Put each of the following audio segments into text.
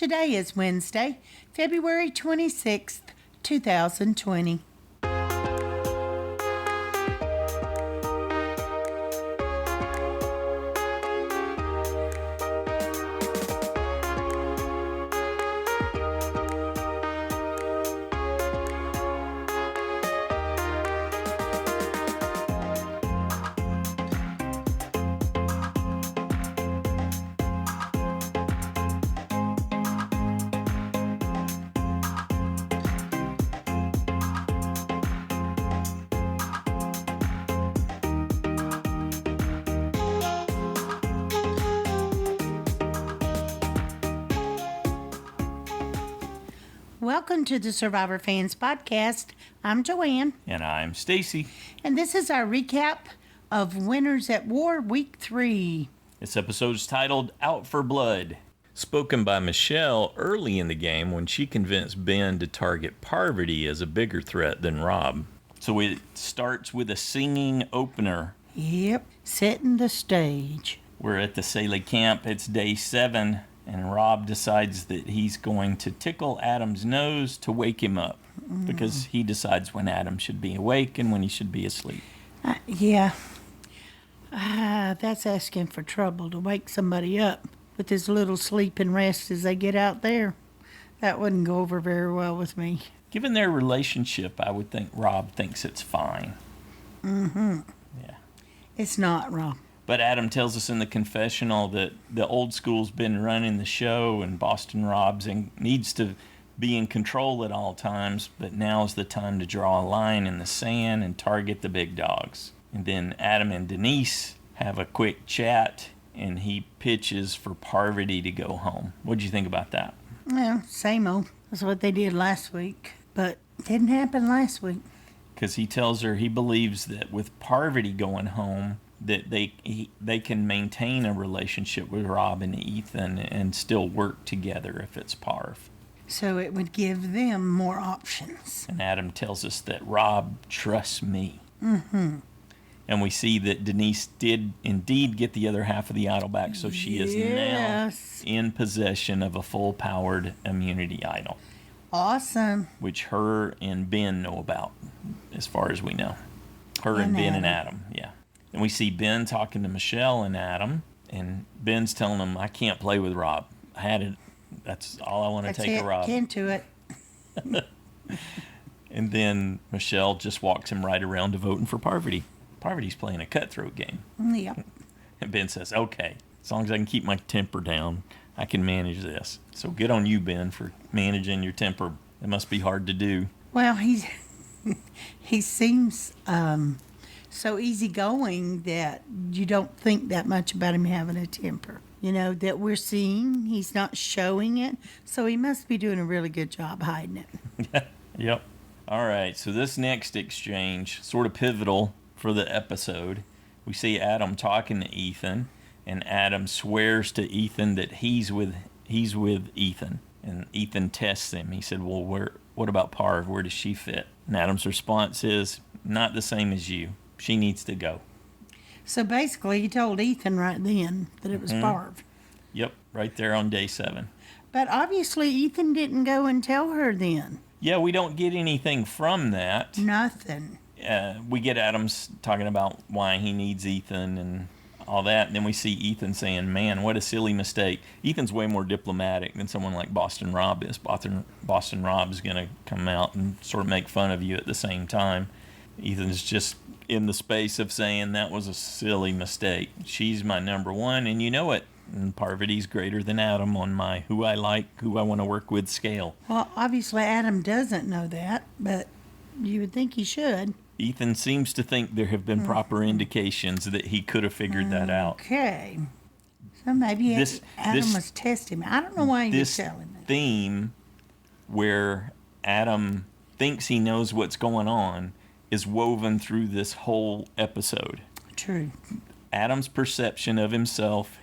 Today is Wednesday, February 26th, 2020. Welcome to the Survivor Fans Podcast. I'm Joanne. And I'm Stacy. And this is our recap of Winners at War Week 3. This episode is titled Out for Blood. Spoken by Michele early in the game when she convinced Ben to target Parvati as a bigger threat than Rob. So it starts with a singing opener. Yep, setting the stage. We're at the Sele camp. It's day 7. And Rob decides that he's going to tickle Adam's nose to wake him up. Because he decides when Adam should be awake and when he should be asleep. That's asking for trouble to wake somebody up with as little sleep and rest as they get out there. That wouldn't go over very well with me. Given their relationship, I would think Rob thinks it's fine. Mm-hmm. Yeah. It's not, Rob. But Adam tells us in the confessional that the old school's been running the show and Boston Robs needs to be in control at all times, but now's the time to draw a line in the sand and target the big dogs. And then Adam and Denise have a quick chat, and he pitches for Parvati to go home. What'd you think about that? Well, same old. That's what they did last week, but it didn't happen last week. Because he tells her he believes that with Parvati going home, that they can maintain a relationship with Rob and Ethan and still work together if it's Parv. So it would give them more options. And Adam tells us that Rob trusts me. Mm-hmm. And we see that Denise did indeed get the other half of the idol back, so she is now in possession of a full-powered immunity idol. Awesome. Which her and Ben know about, as far as we know. Her and Ben and Adam, yeah. And we see Ben talking to Michele and Adam, and Ben's telling them, I can't play with Rob. I had it. That's all I want to take of Rob. Get into it. And then Michele just walks him right around to voting for Parvati. Parvati's playing a cutthroat game. Yeah. And Ben says, okay, as long as I can keep my temper down, I can manage this. So good on you, Ben, for managing your temper. It must be hard to do. Well, he seems so easygoing that you don't think that much about him having a temper. You know, that we're seeing, he's not showing it, so he must be doing a really good job hiding it. Yep. All right, so this next exchange, sort of pivotal for the episode. We see Adam talking to Ethan, and Adam swears to Ethan that he's with Ethan. And Ethan tests him. He said, well, what about Parv? Where does she fit? And Adam's response is, not the same as you. She needs to go. So basically, he told Ethan right then that it was Parv. Yep, right there on day 7. But obviously, Ethan didn't go and tell her then. Yeah, we don't get anything from that. Nothing. We get Adams talking about why he needs Ethan and all that. And then we see Ethan saying, man, what a silly mistake. Ethan's way more diplomatic than someone like Boston Rob is. Boston Rob's going to come out and sort of make fun of you at the same time. Ethan's just in the space of saying that was a silly mistake. She's my number one, and you know it. And Parvati's greater than Adam on my who I like, who I want to work with scale. Well, obviously Adam doesn't know that, but you would think he should. Ethan seems to think there have been proper indications that he could have figured that out. Okay. So maybe Adam was testing me. I don't know why he was telling me. This theme where Adam thinks he knows what's going on is woven through this whole episode. True. Adam's perception of himself,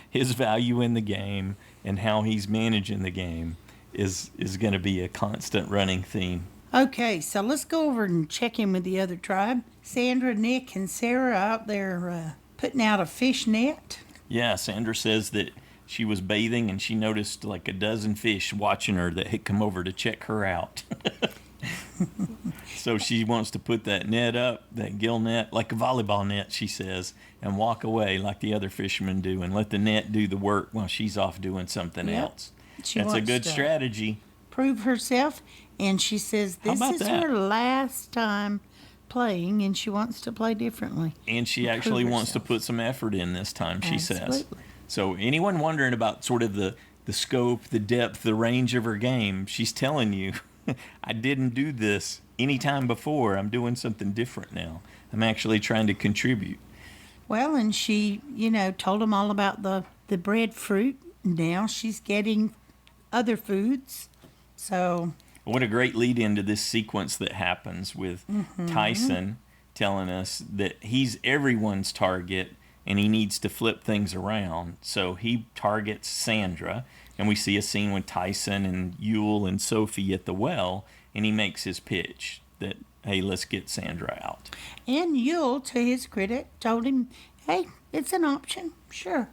his value in the game, and how he's managing the game is going to be a constant running theme. Okay, so let's go over and check in with the other tribe. Sandra, Nick, and Sarah out there putting out a fish net. Yeah, Sandra says that she was bathing and she noticed like a dozen fish watching her that had come over to check her out. So she wants to put that net up, that gill net, like a volleyball net, she says, and walk away like the other fishermen do and let the net do the work while she's off doing something else. She That's a wants good to strategy. prove herself, and she says How this about is that? her last time playing, and she wants to play differently. And she Prove actually wants to herself. put some effort in this time, she says. Absolutely. So anyone wondering about sort of the scope, the depth, the range of her game, she's telling you, I didn't do this any time before. I'm doing something different now. I'm actually trying to contribute. Well, and she, told them all about the breadfruit. Now she's getting other foods. So, What a great lead into this sequence that happens with Tyson telling us that he's everyone's target and he needs to flip things around. So he targets Sandra, and we see a scene with Tyson and Yul and Sophie at the well, and he makes his pitch that, hey, let's get Sandra out. and Yul, to his credit, told him, hey, it's an option. Sure.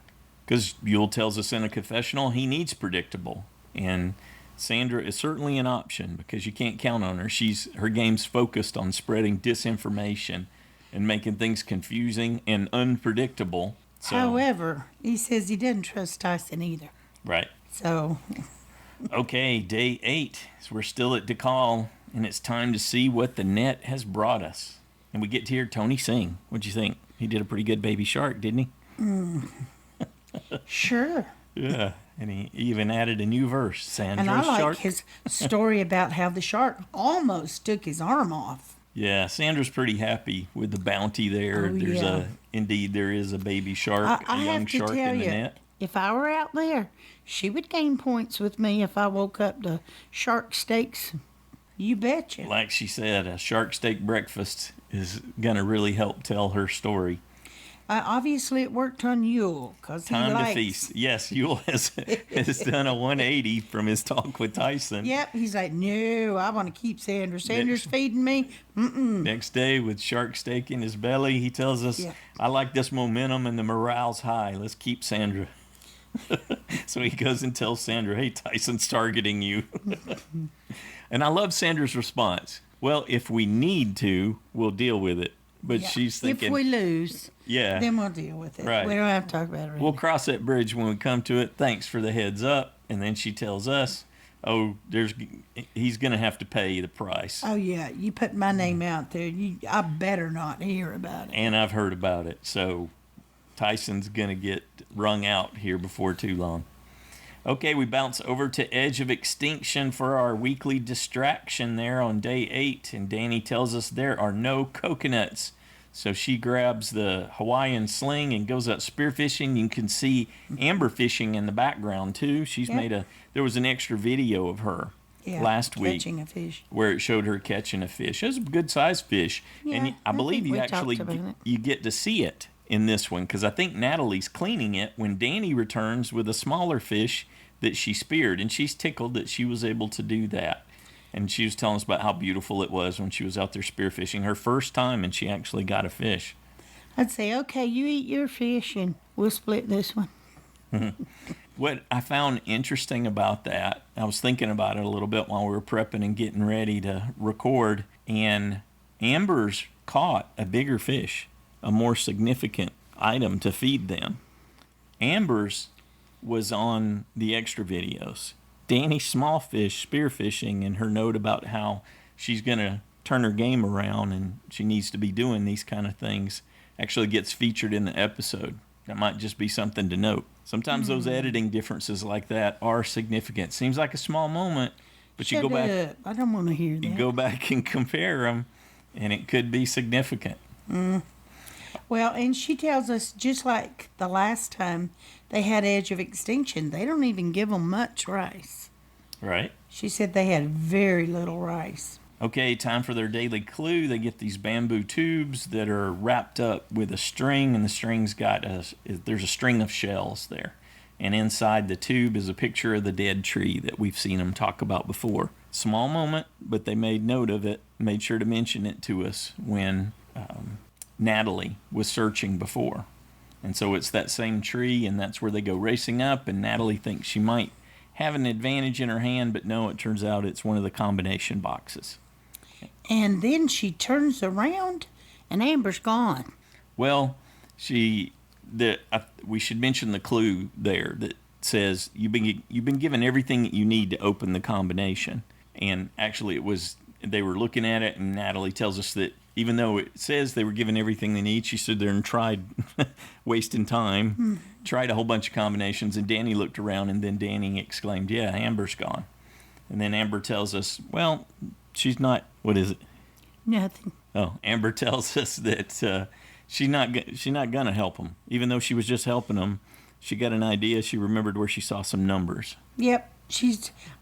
Because Yul tells us in a confessional he needs predictable. And Sandra is certainly an option because you can't count on her. Her game's focused on spreading disinformation and making things confusing and unpredictable. So, However, he says he doesn't trust Tyson either. right. So, Okay, day 8. So we're still at Dakal, and it's time to see what the net has brought us. And we get to hear Tony sing. What'd you think? He did a pretty good Baby Shark, didn't he? sure. Yeah. And he even added a new verse. Sandra's And I like shark. his story about how the shark almost took his arm off. Yeah, Sandra's pretty happy with the bounty there. Oh, There's yeah. Indeed, there is a baby shark, I a young have to shark tell in the you, net. if I were out there, she would gain points with me if I woke up to shark steaks. You betcha. Like she said, a shark steak breakfast is going to really help tell her story. Obviously, it worked on Yule because he Time likes. to feast. Yes, Yul has done a 180 from his talk with Tyson. Yep, he's like, no, I want to keep Sandra. Sandra's feeding me. Next day, with shark steak in his belly, he tells us, Yeah. I like this momentum and the morale's high. Let's keep Sandra. So he goes and tells Sandra, hey, Tyson's targeting you. And I love Sandra's response. Well, if we need to, we'll deal with it. But Yeah. she's thinking, if we lose, yeah, then we'll deal with it. Right. We don't have to talk about it. we'll cross that bridge when we come to it. Thanks for the heads up. And then she tells us, oh, he's going to have to pay the price. Oh yeah, you put my name out there. I better not hear about it. And I've heard about it. So Tyson's going to get wrung out here before too long. Okay, we bounce over to Edge of Extinction for our weekly distraction there on day 8. And Danny tells us there are no coconuts. So she grabs the Hawaiian sling and goes out spearfishing. You can see Amber fishing in the background too. Yep. There was an extra video of her last week catching a fish. where it showed her catching a fish. It was a good sized fish. Yeah, And I believe think you we actually talked about it. you get to see it in this one because I think Natalie's cleaning it when Danny returns with a smaller fish that she speared, and she's tickled that she was able to do that. And she was telling us about how beautiful it was when she was out there spearfishing, her first time, and she actually got a fish. I'd say, okay, you eat your fish and we'll split this one. What I found interesting about that, I was thinking about it a little bit while we were prepping and getting ready to record, and Amber's caught a bigger fish, a more significant item to feed them. Amber's was on the extra videos. Danny's small fish spearfishing and her note about how she's going to turn her game around and she needs to be doing these kind of things actually gets featured in the episode. That might just be something to note. Sometimes those editing differences like that are significant. Seems like a small moment, but you Shut go back, up. I don't want to hear that. you go back and compare them, and it could be significant. Well, and she tells us, just like the last time they had Edge of Extinction, they don't even give them much rice. Right? She said they had very little rice. Okay, time for their daily clue. They get these bamboo tubes that are wrapped up with a string, and the string's got there's a string of shells there. And inside the tube is a picture of the dead tree that we've seen them talk about before. Small moment, but they made note of it, made sure to mention it to us when Natalie was searching before. And so it's that same tree, and that's where they go racing up, and Natalie thinks she might have an advantage in her hand, but no, it turns out it's one of the combination boxes. And then she turns around, and Amber's gone. Well, we should mention the clue there that says you've been given everything that you need to open the combination. And actually, they were looking at it, and Natalie tells us that even though it says they were given everything they need, she stood there and tried, wasting time, tried a whole bunch of combinations, and Danny looked around, and then Danny exclaimed, "Yeah, Amber's gone." And then Amber tells us, well, she's not, what is it? Nothing. Oh, Amber tells us that she's not going to help them. Even though she was just helping them, she got an idea. She remembered where she saw some numbers. Yep.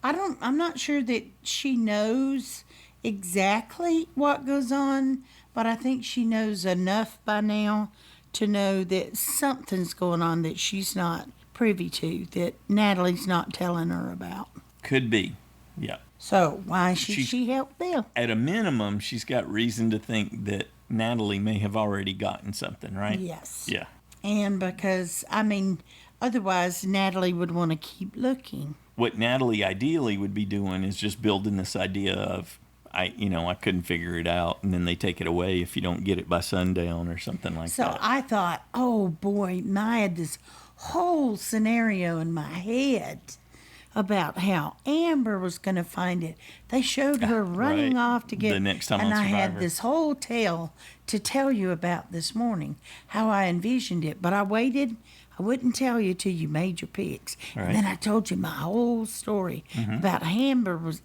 I'm not sure that she knows exactly what goes on, but I think she knows enough by now to know that something's going on that she's not privy to, that Natalie's not telling her about. Could be. Yeah. So why should she help them? At a minimum, she's got reason to think that Natalie may have already gotten something, right? Yes. Yeah. And because, otherwise Natalie would want to keep looking. What Natalie ideally would be doing is just building this idea of, I couldn't figure it out, and then they take it away if you don't get it by sundown or something like that. So I thought, oh boy, I had this whole scenario in my head about how Amber was going to find it. They showed her running Right. off to get The next time and on I had Survivor. this whole tale to tell you about this morning, how I envisioned it. But I waited. I wouldn't tell you till you made your picks. Right. And then I told you my whole story about Amber was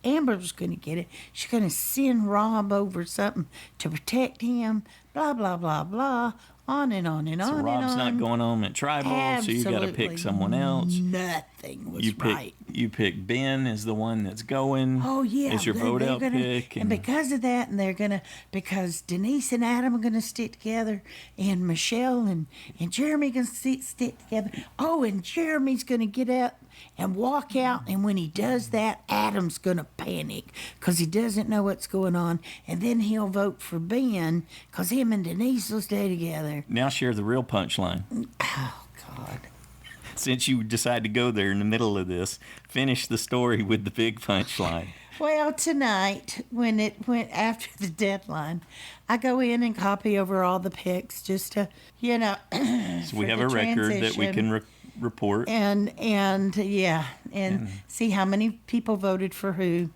going to get it. She's going to send Rob over something to protect him, blah, blah, blah, blah, on and on and So on Rob's and on. not going on at Tribal, so you got to pick Absolutely someone else. Nothing was right. You pick Ben as the one that's going. Oh yeah, as your they're vote out gonna, pick, and because of that, and because Denise and Adam are gonna stick together, and Michele and Jeremy gonna stick together. Oh, and Jeremy's gonna get out and walk out, and when he does that, Adam's gonna panic because he doesn't know what's going on, and then he'll vote for Ben because him and Denise will stay together. Now share the real punchline. Oh God. Since you decide to go there in the middle of this, finish the story with the big punchline. Well, tonight, when it went after the deadline, I go in and copy over all the picks just to, So we have a record that we can report. and see how many people voted for who.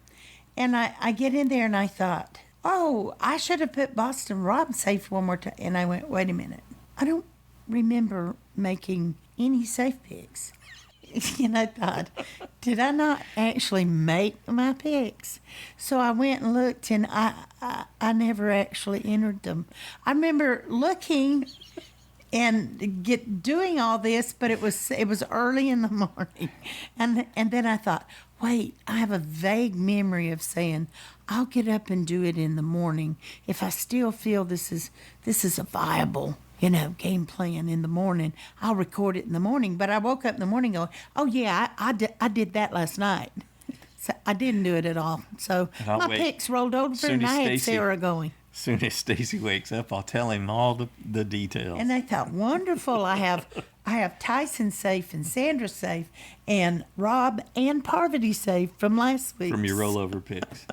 And I get in there and I thought, oh, I should have put Boston Rob safe one more time. And I went, wait a minute. I don't remember making any safe picks. And I thought, did I not actually make my picks? So I went and looked, and I never actually entered them. I remember looking and doing all this, but it was early in the morning, and then I thought, wait, I have a vague memory of saying I'll get up and do it in the morning if I still feel this is a viable game plan in the morning. I'll record it in the morning. But I woke up in the morning going, oh, yeah, I did that last night. So I didn't do it at all. So my picks rolled over, and I had Sarah going. As soon as Stacy wakes up, I'll tell him all the details. And I thought, wonderful. I have Tyson safe and Sandra safe and Rob and Parvati safe from last week. From your rollover picks.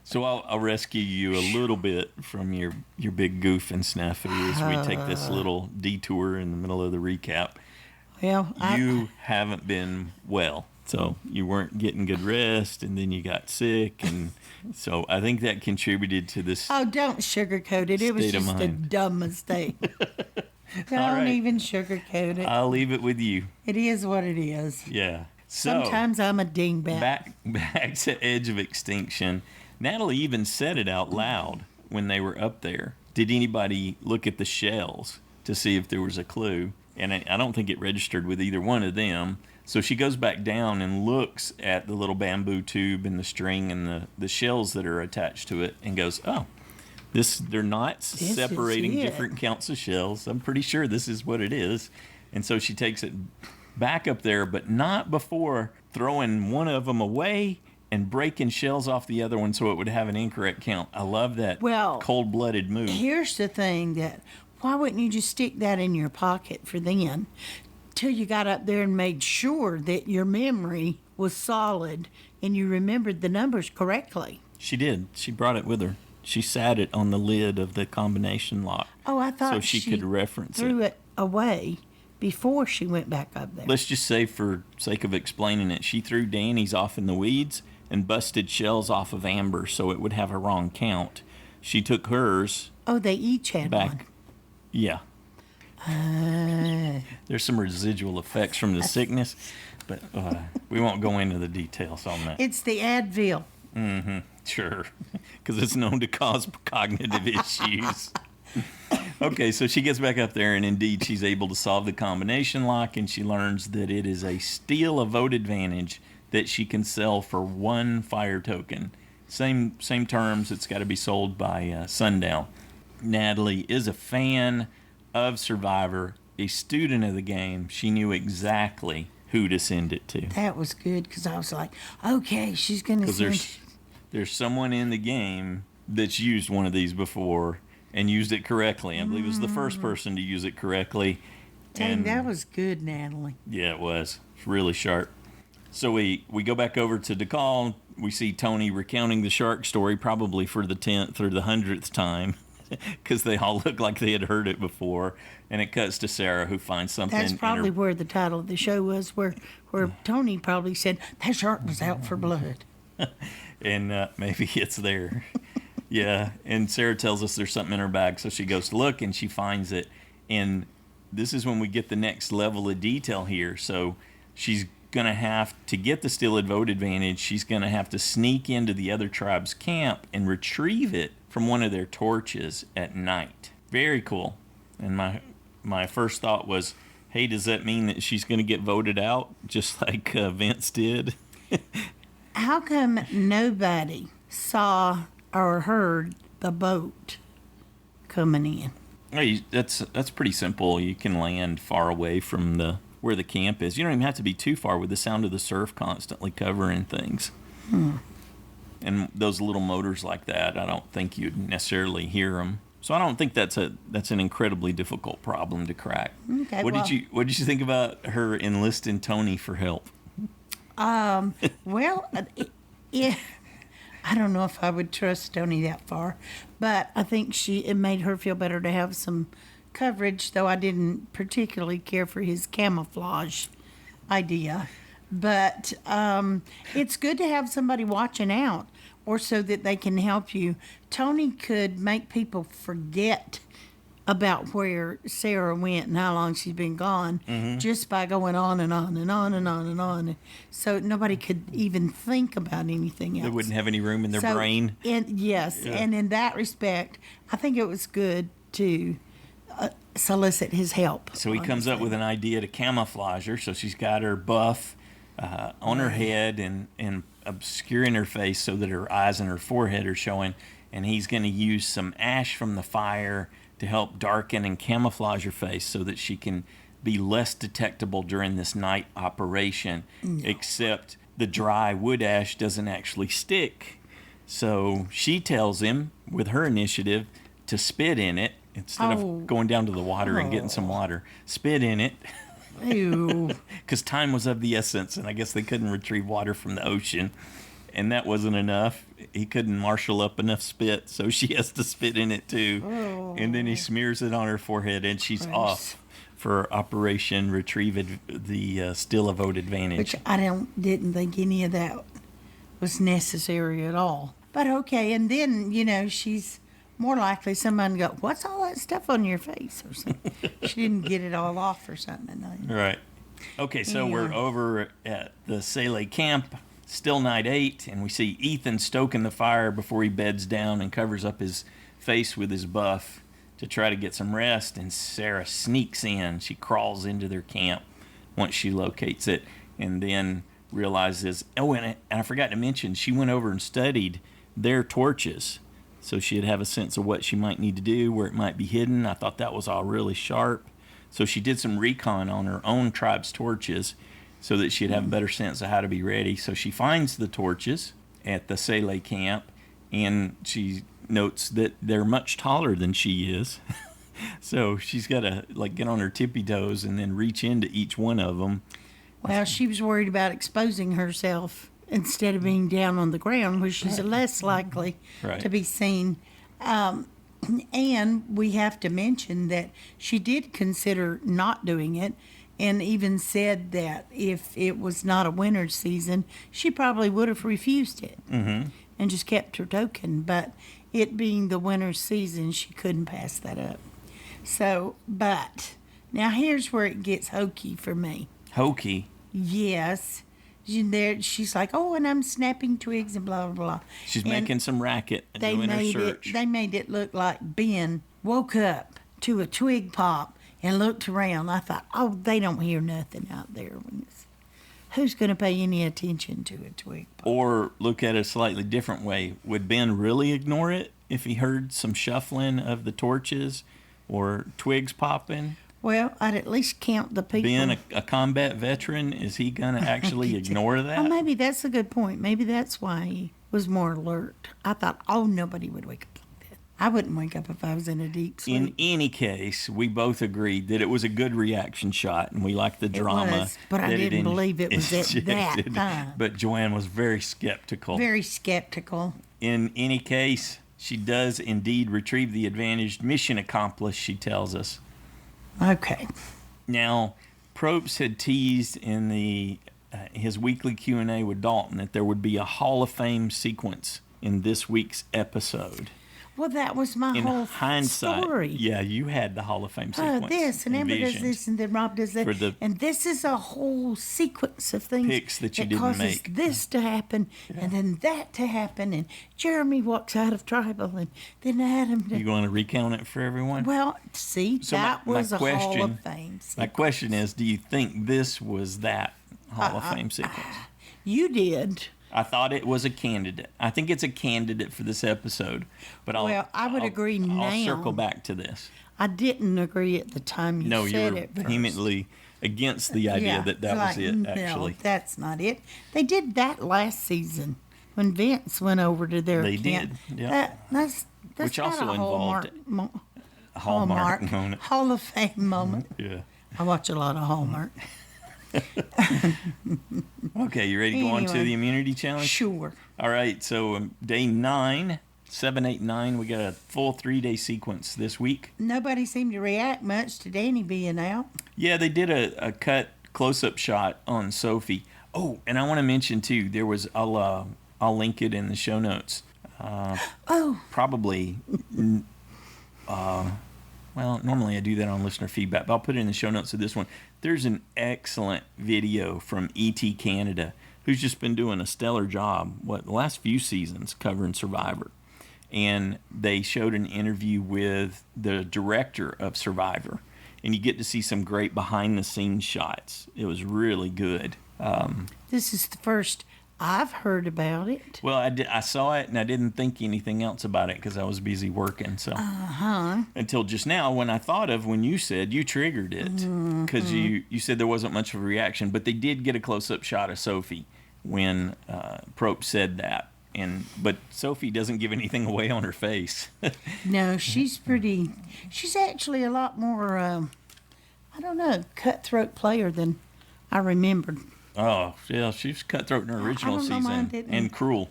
So I'll rescue you a little bit from your big goof and snafu as we take this little detour in the middle of the recap. Well, You haven't been well, so you weren't getting good rest, and then you got sick, and so I think that contributed to this. Oh, don't sugarcoat it. It was state of just a mind. dumb mistake. Don't right. even sugarcoat it. I'll leave it with you. It is what it is. Yeah. So Sometimes I'm a dingbat. back to Edge of Extinction. Natalie even said it out loud when they were up there. Did anybody look at the shells to see if there was a clue? And I don't think it registered with either one of them. So she goes back down and looks at the little bamboo tube and the string and the shells that are attached to it and goes, oh, they're not separating is it. different counts of shells. I'm pretty sure this is what it is. And so she takes it back up there, but not before throwing one of them away and breaking shells off the other one so it would have an incorrect count. I love that cold-blooded move. Here's the thing that why wouldn't you just stick that in your pocket for then? Till you got up there and made sure that your memory was solid and you remembered the numbers correctly. She did. She brought it with her. She sat it on the lid of the combination lock. Oh, I thought so she could reference threw it away before she went back up there. Let's just say, for sake of explaining it, she threw Danny's off in the weeds and busted shells off of Amber so it would have a wrong count. She took hers. Oh, they each had back. one. Yeah. There's some residual effects from the sickness, but we won't go into the details on that. It's the Advil. Mm-hmm. Sure. Because it's known to cause cognitive issues. Okay, so she gets back up there, and indeed she's able to solve the combination lock, and she learns that it is a steal a vote advantage that she can sell for 1 fire token. Same terms, it's got to be sold by sundown. Natalie is a fan of Survivor, a student of the game. She knew exactly who to send it to. That was good, because I was like, okay, she's going to send... There's someone in the game that's used one of these before and used it correctly. I believe it was the first person to use it correctly. Dang, that was good, Natalie. Yeah, it was. It's really sharp. So we go back over to Dakal. We see Tony recounting the shark story, probably for the 10th or the 100th time, because they all look like they had heard it before. And it cuts to Sarah, who finds something. That's probably where the title of the show was, where Tony probably said, that shark was out for blood. And maybe it's there. Yeah, and Sarah tells us there's something in her bag, so she goes to look, and she finds it. And this is when we get the next level of detail here. So she's going to have to get the steal a vote advantage. She's going to have to sneak into the other tribe's camp and retrieve it from one of their torches at night. Very cool. And my first thought was, hey, does that mean that she's going to get voted out, just like Vince did? How come nobody saw or heard the boat coming in? Hey, that's pretty simple. You can land far away from where the camp is. You don't even have to be too far with the sound of the surf constantly covering things. And those little motors like that, I don't think you'd necessarily hear them. So I don't think that's an incredibly difficult problem to crack. Okay, what did you think about her enlisting Tony for help? Well, yeah, I don't know if I would trust Tony that far, but I think it made her feel better to have some coverage, though I didn't particularly care for his camouflage idea. But it's good to have somebody watching out, or so that they can help you. Tony could make people forget about where Sarah went and how long she's been gone, just by going on and on and on and on and on. So nobody could even think about anything else. They wouldn't have any room in their brain. Yes, yeah. And in that respect, I think it was good to solicit his help. So he comes up with an idea to camouflage her. So she's got her buff on her head and obscuring her face so that her eyes and her forehead are showing. And he's going to use some ash from the fire to help darken and camouflage her face so that she can be less detectable during this night operation. No. Except the dry wood ash doesn't actually stick. So she tells him, with her initiative, to spit in it instead of going down to the water and getting some water. Spit in it. Ew. Because time was of the essence, and I guess they couldn't retrieve water from the ocean. And that wasn't enough. He couldn't marshal up enough spit, so she has to spit in it too. Oh. And then he smears it on her forehead, and she's off for Operation Retrieve the Steal a Vote Advantage. Which I didn't think any of that was necessary at all. But okay, and then, she's more likely somebody to go, what's all that stuff on your face or something? She didn't get it all off or something. Right. Okay, so we're over at the Sele camp. Still night 8, and we see Ethan stoking the fire before he beds down and covers up his face with his buff to try to get some rest, and Sarah sneaks in. She crawls into their camp once she locates it, and then realizes, and I forgot to mention, she went over and studied their torches, so she'd have a sense of what she might need to do, where it might be hidden. I thought that was all really sharp. So she did some recon on her own tribe's torches, so that she'd have a better sense of how to be ready. So she finds the torches at the Sele camp, and she notes that they're much taller than she is. So she's got to like get on her tippy toes and then reach into each one of them. Well, she was worried about exposing herself instead of being down on the ground, where she's less likely Right. to be seen. And we have to mention that she did consider not doing it, and even said that if it was not a winter season, she probably would have refused it and just kept her token. But it being the winter season, she couldn't pass that up. So, but now here's where it gets hokey for me. Hokey. Yes. She's like, oh, and I'm snapping twigs and blah, blah, blah. She's And making some racket and doing her search. They made it look like Ben woke up to a twig pop and looked around. I thought, oh, they don't hear nothing out there. Who's going to pay any attention to a twig pop? Or look at it a slightly different way. Would Ben really ignore it if he heard some shuffling of the torches or twigs popping? Well, I'd at least count the people. Being a combat veteran, is he going to actually ignore that? Oh, maybe that's a good point. Maybe that's why he was more alert. I thought, oh, nobody would wake up like that. I wouldn't wake up if I was in a deep sleep. In any case, we both agreed that it was a good reaction shot, and we liked the drama. Was, but I that didn't believe it was at that injected. time. But Joanne was very skeptical. Very skeptical. In any case, she does indeed retrieve the advantage. Mission accomplished, she tells us. Okay. Now, Probst had teased in his weekly Q&A with Dalton that there would be a Hall of Fame sequence in this week's episode. Well, that was my In whole hindsight, story. yeah, you had the Hall of Fame sequence. This and Amber does envisioned. this and then Rob does that. And this is a whole sequence of things Picks that you didn't causes make. this to happen and then that to happen, and Jeremy walks out of tribal and then Adam. You want to recount it for everyone? Well, see, So that my was a Hall question- of Fame sequence. My question is, do you think this was that Hall of Fame sequence? You did. I thought it was a candidate. I think it's a candidate for this episode. But I would agree now. I'll circle back to this. I didn't agree at the time you No, you said were it. first. vehemently against the idea that was like, it, actually. No, that's not it. They did that last season when Vince went over to their They camp. did, yeah. That's Which not also a involved Hallmark moment. Hall of Fame moment. Yeah. I watch a lot of Hallmark. Okay, you ready to go on to Anyway. the immunity challenge? Sure. All right, so day 9, 7, 8, 9, we got a full 3-day sequence this week. Nobody seemed to react much to Danny being out. Yeah, they did a cut close-up shot on Sophie. Oh, and I want to mention too, there was I'll link it in the show notes. Probably. Well, normally I do that on listener feedback, but I'll put it in the show notes of this one. There's an excellent video from ET Canada, who's just been doing a stellar job, the last few seasons covering Survivor. And they showed an interview with the director of Survivor, and you get to see some great behind-the-scenes shots. It was really good. This is the first I've heard about it. Well, I saw it, and I didn't think anything else about it because I was busy working. So until just now, when you said you triggered it, because you said there wasn't much of a reaction, but they did get a close-up shot of Sophie when Probst said that. But Sophie doesn't give anything away on her face. No, she's actually a lot more, cutthroat player than I remembered. Oh, yeah, she's cutthroat in her original I don't know, mine season didn't. and cruel.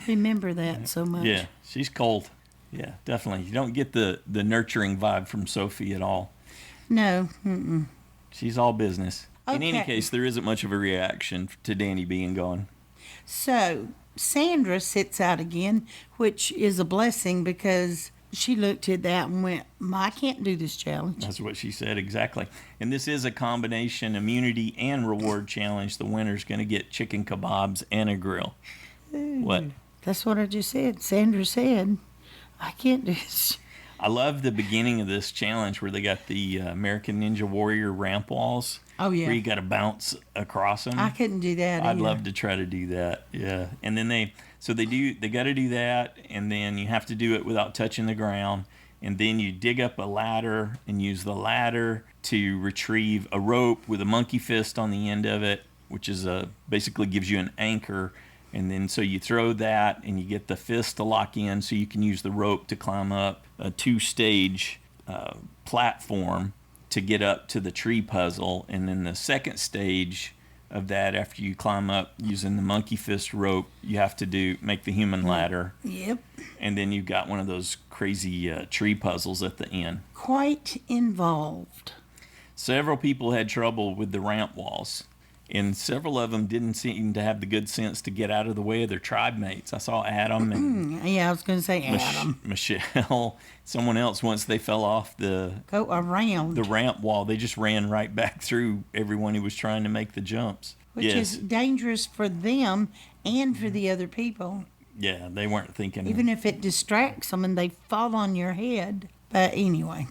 Remember that so much. Yeah, she's cold. Yeah, definitely. You don't get the nurturing vibe from Sophie at all. No. She's all business. In any Okay. case, there isn't much of a reaction to Danny being gone. So Sandra sits out again, which is a blessing because she looked at that and went, I can't do this challenge. That's what she said, exactly. And this is a combination immunity and reward challenge. The winner's going to get chicken kebabs and a grill. What? That's what I just said. Sandra said, I can't do this. I love the beginning of this challenge where they got the American Ninja Warrior ramp walls. Oh, yeah. Where you got to bounce across them. I couldn't do that I'd either. love to try to do that. Yeah. And then they got to do that, and then you have to do it without touching the ground. And then you dig up a ladder and use the ladder to retrieve a rope with a monkey fist on the end of it, which is basically gives you an anchor. And then so you throw that and you get the fist to lock in so you can use the rope to climb up a 2-stage platform to get up to the tree puzzle, and then the second stage of that, after you climb up using the monkey fist rope, you have to make the human ladder. Yep. And then you've got one of those crazy tree puzzles at the end. Quite involved. Several people had trouble with the ramp walls, and several of them didn't seem to have the good sense to get out of the way of their tribe mates. I saw Adam and Yeah, I was going to say Adam. Michele, someone else, once they fell off the Go around. ramp wall, they just ran right back through everyone who was trying to make the jumps. Which Yes. is dangerous for them and for the other people. Yeah, they weren't thinking. Even if it distracts them and they fall on your head. But anyway.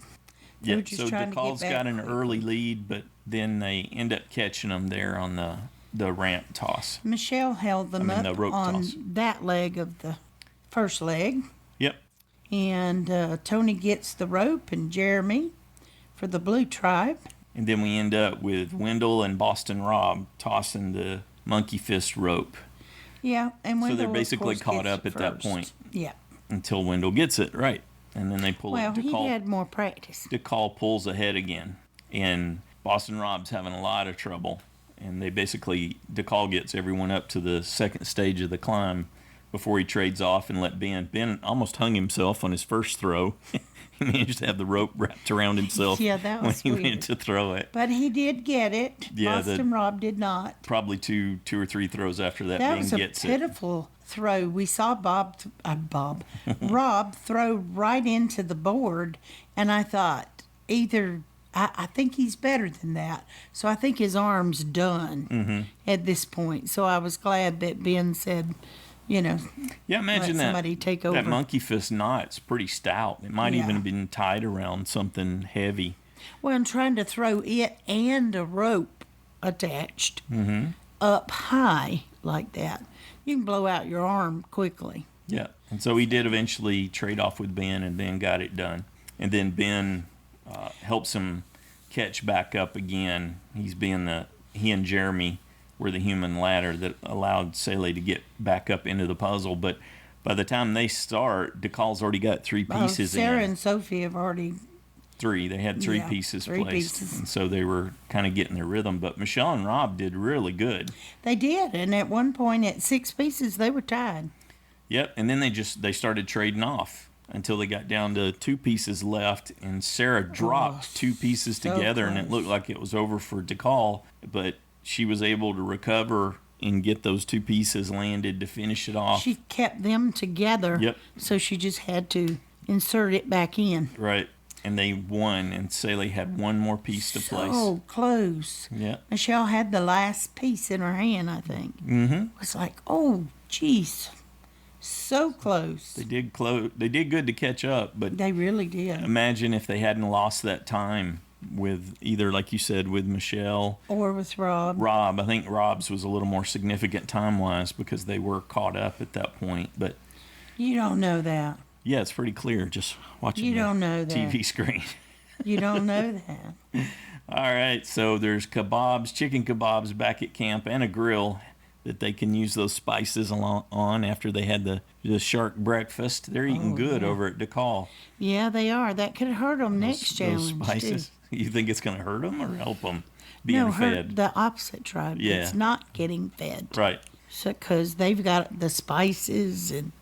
They Yeah, were just so trying to get Dakal's back got an quickly. early lead, but then they end up catching them there on the ramp toss. Michele held them the up rope on toss. that leg of the first leg. Yep. And Tony gets the rope and Jeremy for the blue tribe. And then we end up with Wendell and Boston Rob tossing the monkey fist rope Yeah, and Wendell, they're of basically course, caught gets up it at that first. point. Yeah. until Wendell gets it right. And then they pull Well, it. he Dakal, had more practice. Dakal pulls ahead again. And Boston Rob's having a lot of trouble. And they basically, Dakal gets everyone up to the second stage of the climb before he trades off and let Ben. Ben almost hung himself on his first throw. He managed to have the rope wrapped around himself Yeah, that was when he weird. went to throw it. But he did get it. Yeah, Boston Rob did not. Probably two or three throws after that, That Ben was a gets it. pitiful throw. We saw Rob throw right into the board, and I thought I think he's better than that. So I think his arm's done at this point. So I was glad that Ben said, Yeah, imagine let that. somebody take over. That monkey fist knot's pretty stout. It might Yeah. even have been tied around something heavy. well, I'm trying to throw it and a rope attached up high like that. You can blow out your arm quickly. Yeah. And so he did eventually trade off with Ben and then got it done. And then Ben helps him catch back up again. He and Jeremy were the human ladder that allowed Sele to get back up into the puzzle. But by the time they start, Dakal's already got three pieces Sarah in. and Sophie have already. Three. They had three Yeah, pieces three placed. pieces. And so they were kind of getting their rhythm. But Michele and Rob did really good. They did, and at one point at 6 pieces they were tied. Yep. And then they started trading off until they got down to 2 pieces left. And Sarah dropped 2 pieces so together, and it close. looked like it was over for Dakal. But she was able to recover and get those 2 pieces landed to finish it off. She kept them together. Yep. So she just had to insert it back in. Right. And they won, and Sele had one more piece to place. So close. Yeah. Michele had the last piece in her hand, I think. Mm-hmm. It was like, oh, jeez. So close. They did good to catch up, but They really did. imagine if they hadn't lost that time with either, like you said, with Michele, Or with Rob. Rob. I think Rob's was a little more significant time-wise because they were caught up at that point. But You don't know that. yeah, it's pretty clear just watching You the don't know that. TV screen. You don't know that. All right, so there's chicken kebabs back at camp, and a grill that they can use those spices on after they had the shark breakfast. They're eating good over at Dakal. Yeah, they are. That could hurt them next Those challenge, spices. too. You think it's going to hurt them or help them being No, hurt fed? the opposite tribe. Yeah. It's not getting fed. Right. Because they've got the spices, and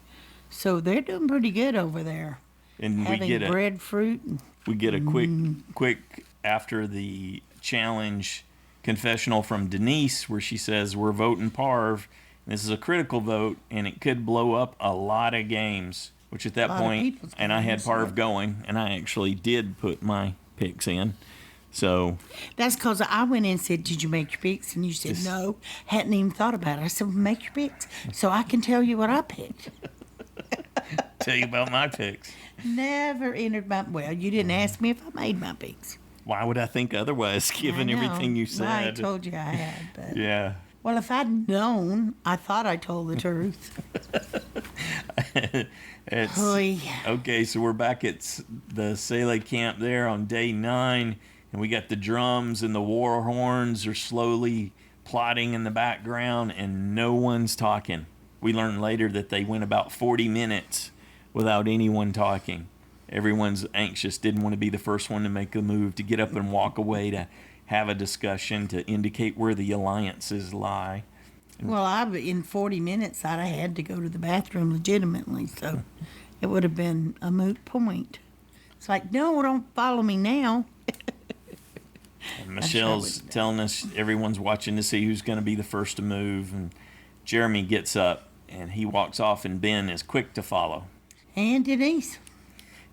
so they're doing pretty good over there. And Having breadfruit. And, we get a quick after the challenge confessional from Denise where she says we're voting Parv. This is a critical vote and it could blow up a lot of games. Which at that Lot of point, people's and I had games, Parv yeah. going, and I actually did put my picks in. So that's because I went in and said, "Did you make your picks?" And you said, "No." Hadn't even thought about it. I said, well, "Make your picks so I can tell you what I picked." tell you about my picks. Never entered my. Well, you didn't ask me if I made my picks. Why would I think otherwise, given I know. everything you Well, I said? told you I had, but Yeah. well, if I'd known, I thought I told the truth. It's, Oy. okay, so we're back at the Sele camp there on day 9, and we got the drums and the war horns are slowly plotting in the background, and no one's talking. We learned later that they went about 40 minutes without anyone talking Everyone's anxious, didn't want to be the first one to make a move, to get up and walk away, to have a discussion, to indicate where the alliances lie. Well, in 40 minutes, I'd have had to go to the bathroom legitimately, so it would have been a moot point. It's like, no, don't follow me now. And Michelle's telling us everyone's watching to see who's going to be the first to move, and Jeremy gets up, and he walks off, and Ben is quick to follow. And Denise.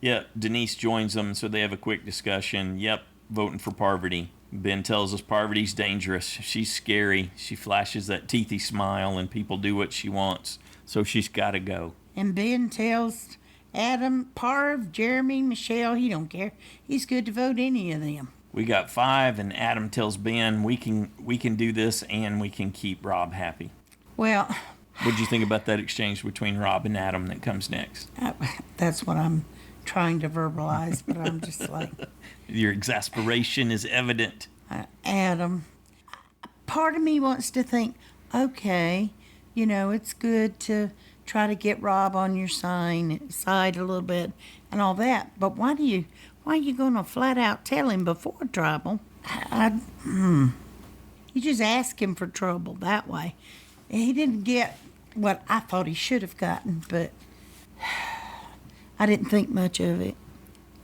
Yeah, Denise joins them, so they have a quick discussion. Yep, voting for Parvati. Ben tells us Parvati's dangerous. She's scary. She flashes that teethy smile, and people do what she wants, so she's got to go. And Ben tells Adam, Parv, Jeremy, Michele, he don't care. He's good to vote any of them. We got 5, and Adam tells Ben we can do this, and we can keep Rob happy. Well, What did you think about that exchange between Rob and Adam that comes next? that's what I'm trying to verbalize, but I'm just like, Your exasperation is evident. Adam, part of me wants to think, okay, it's good to try to get Rob on your side a little bit and all that, but why are you going to flat out tell him before trouble? You just ask him for trouble that way. He didn't get what I thought he should have gotten, but I didn't think much of it.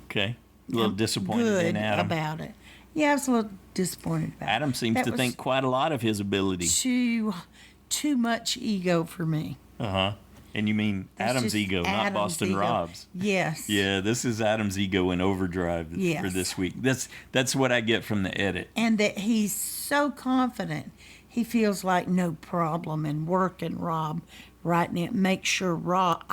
Okay. A little disappointed in Adam. About it. Yeah, I was a little disappointed about it. Adam seems to think quite a lot of his ability. Too much ego for me. Uh-huh. And you mean Adam's ego, not Boston ego. Rob's. Yes. Yeah, this is Adam's ego in overdrive Yes. for this week. That's what I get from the edit. And that he's so confident. He feels like no problem in working Rob right now. Make sure Rob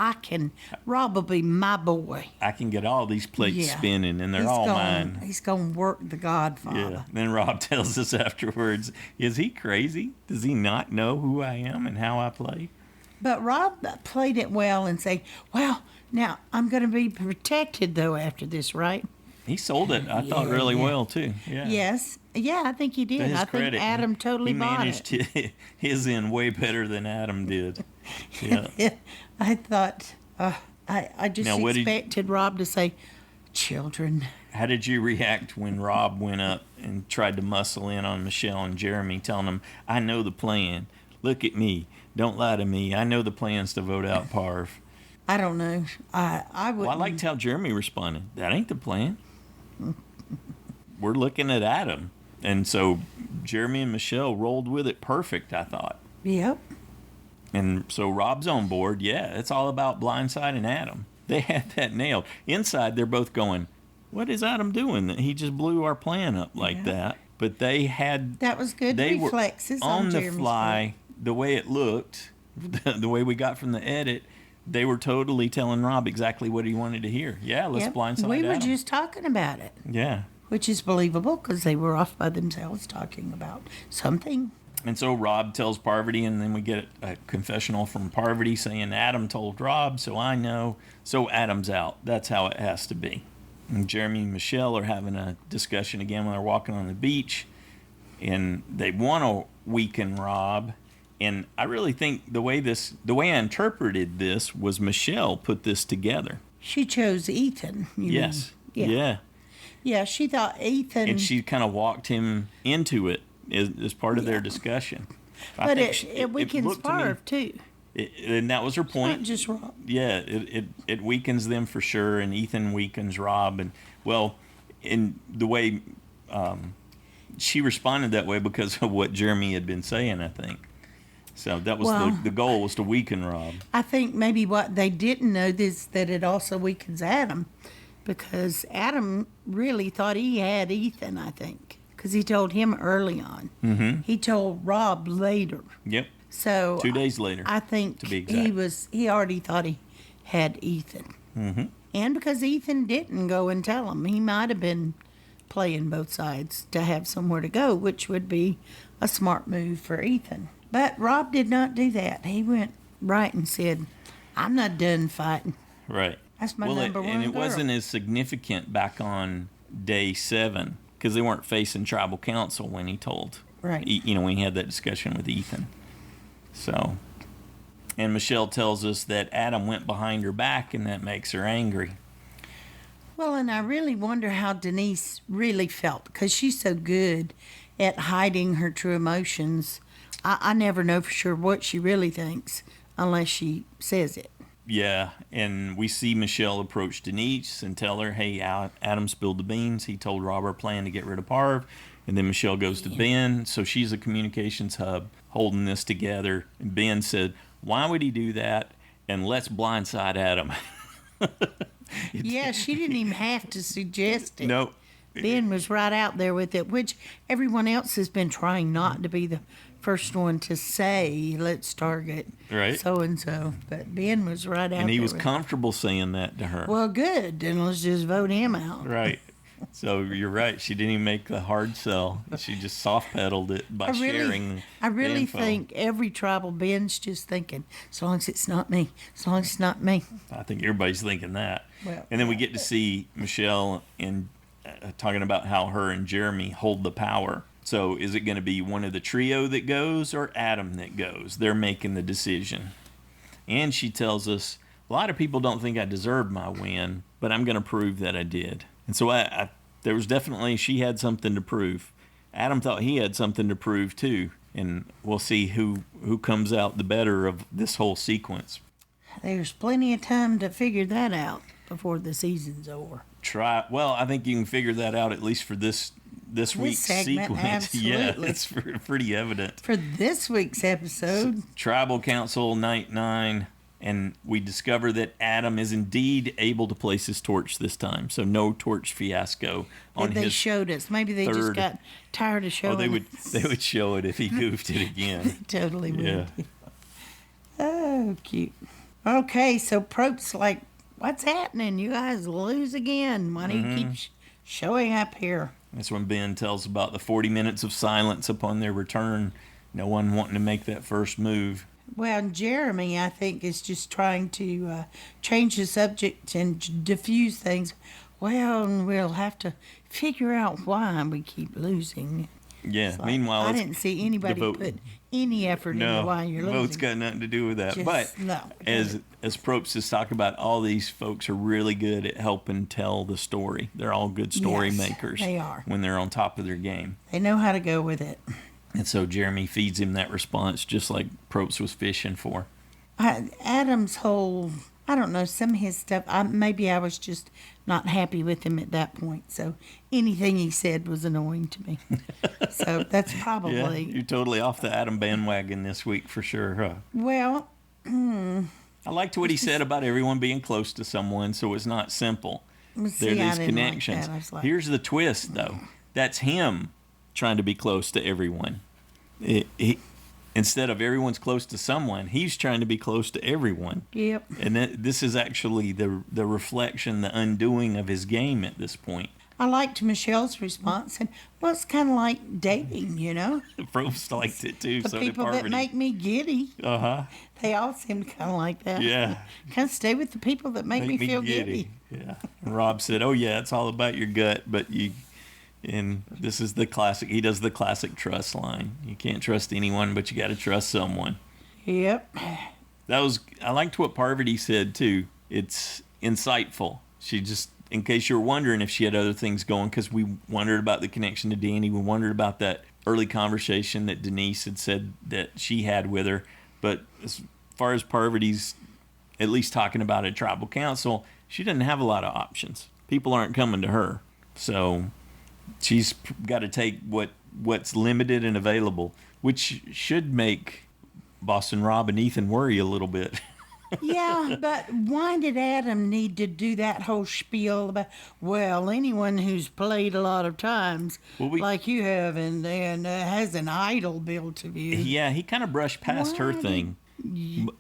will be my boy. I can get all these plates spinning, and they're all mine. He's going to work the Godfather. Yeah. Then Rob tells us afterwards, is he crazy? Does he not know who I am and how I play? But Rob played it well and say, well, now I'm going to be protected, though, after this, right? He sold it, I thought, really well, too. Yeah. Yes. Yeah, I think he did. To his I credit, think Adam totally bought it. He it. managed his in way better than Adam did. Yeah. I thought, I just expected Rob to say, children. How did you react when Rob went up and tried to muscle in on Michele and Jeremy, telling them, I know the plan. Look at me. Don't lie to me. I know the plan's to vote out Parv. I don't know. I would. Well, I liked how Jeremy responded. That ain't the plan. We're looking at Adam. And so Jeremy and Michele rolled with it perfect, I thought. Yep. And so Rob's on board. Yeah, it's all about blindsiding Adam. They had that nailed. Inside, they're both going, what is Adam doing? He just blew our plan up like that. But they had... That was good reflexes on the Jeremy's fly, part. the way it looked, the way we got from the edit, they were totally telling Rob exactly what he wanted to hear. Yeah, let's blindside We were Adam. just talking about it. Yeah. Which is believable because they were off by themselves talking about something. And so Rob tells Parvati, and then we get a confessional from Parvati saying Adam told Rob, so I know. So Adam's out. That's how it has to be. And Jeremy and Michele are having a discussion again when they're walking on the beach, and they want to weaken Rob. And I really think the way I interpreted this was Michele put this together. She chose Ethan. Yes. Yeah. Yeah. Yeah, she thought Ethan... And she kind of walked him into it as part of their discussion. But it weakens Parv, too. And that was her point. It's not just Rob. Yeah, it weakens them for sure, and Ethan weakens Rob. And, well, in the way she responded that way because of what Jeremy had been saying, I think. So that was the goal, was to weaken Rob. I think maybe what they didn't know is that it also weakens Adam, because Adam really thought he had Ethan, I think, because he told him early on. Mm-hmm. He told Rob later. Yep. So 2 days later. I think to be exact. he already thought he had Ethan. Mm-hmm. And because Ethan didn't go and tell him, he might have been playing both sides to have somewhere to go, which would be a smart move for Ethan. But Rob did not do that. He went right and said, I'm not done fighting. Right. That's my number one and it girl. wasn't as significant back on day 7 because they weren't facing tribal council when he told. Right. When he had that discussion with Ethan. So, and Michele tells us that Adam went behind her back and that makes her angry. Well, and I really wonder how Denise really felt because she's so good at hiding her true emotions. I never know for sure what she really thinks unless she says it. Yeah, and we see Michele approach Denise and tell her, hey, Adam spilled the beans. He told Rob our plan to get rid of Parv. And then Michele goes to Ben. So she's a communications hub holding this together. And Ben said, why would he do that? And let's blindside Adam. Yeah, she didn't even have to suggest it. No. Ben was right out there with it, which everyone else has been trying not to be the first one to say, let's target Right. so and so. But Ben was right out there. And he was with comfortable saying that to her. it. Well, good. Then let's just vote him out. Right. So you're right. She didn't even make the hard sell. She just soft pedaled it by sharing. I really the info. think every tribal Ben's just thinking, as long as it's not me, as long as it's not me. I think everybody's thinking that. Well, And then we get to see Michele and talking about how her and Jeremy hold the power. So is it going to be one of the trio that goes or Adam that goes? They're making the decision. And she tells us, a lot of people don't think I deserved my win, but I'm going to prove that I did. And so there was definitely, she had something to prove. Adam thought he had something to prove too. And we'll see who comes out the better of this whole sequence. there's plenty of time to figure that out before the season's over. Well, I think you can figure that out at least for this week's segment, sequence. Yeah, absolutely. it's pretty evident. For this week's episode, Tribal Council Night 9, and we discover that Adam is indeed able to place his torch this time. So no torch fiasco on they his. showed us. Maybe they just third- got tired of showing Oh, they would us. show it if he goofed it again. Totally would. Yeah. Oh, cute. Okay, so Probst's like, what's happening? You guys lose again. Why do you keep showing up here? That's when Ben tells about the 40 minutes of silence upon their return. No one wanting to make that first move. Well, Jeremy, I think, is just trying to change the subject and diffuse things. Well, we'll have to figure out why we keep losing. Yeah. It's like, Meanwhile, I it's didn't see anybody the vote. put any effort into No, why you're losing. vote's got nothing to do with that. Just- but no. as Probst has talked about, all these folks are really good at helping tell the story. They're all good story Yes, makers. they are. When they're on top of their game. They know how to go with it. And so Jeremy feeds him that response just like Probst was fishing for. Adam's whole, I don't know, some of his stuff, maybe I was just not happy with him at that point. So anything he said was annoying to me. So that's Yeah, probably, you're totally off the Adam bandwagon this week for sure, huh? well, I liked what he said about everyone being close to someone, so it's not simple. see, There are I these didn't like connections. that. I was like, Here's the twist, though. That's him trying to be close to everyone. Instead of everyone's close to someone, he's trying to be close to everyone. yep. And this is actually the reflection, the undoing of his game at this point. I liked Michelle's response. And, well, it's kind of like dating, Probst liked it too. The So did people that Parvati. make me giddy, Uh-huh. they all seem kind of like that. Yeah. Kind of stay with the people that make me feel giddy. Yeah. And Rob said, "Oh yeah, it's all about your gut, but you." And this is the classic. He does the classic trust line. You can't trust anyone, but you got to trust someone. Yep. I liked what Parvati said too. It's insightful. She just, in case you were wondering if she had other things going, because we wondered about the connection to Danny. We wondered about that early conversation that Denise had said that she had with her. But as far as Parvati's at least talking about a tribal council, she doesn't have a lot of options. People aren't coming to her. So she's got to take what's limited and available, which should make Boston Rob and Ethan worry a little bit. Yeah, but why did Adam need to do that whole spiel about, well, anyone who's played a lot of times, like you have, and has an idol built of you? Yeah, he kind of brushed past her thing.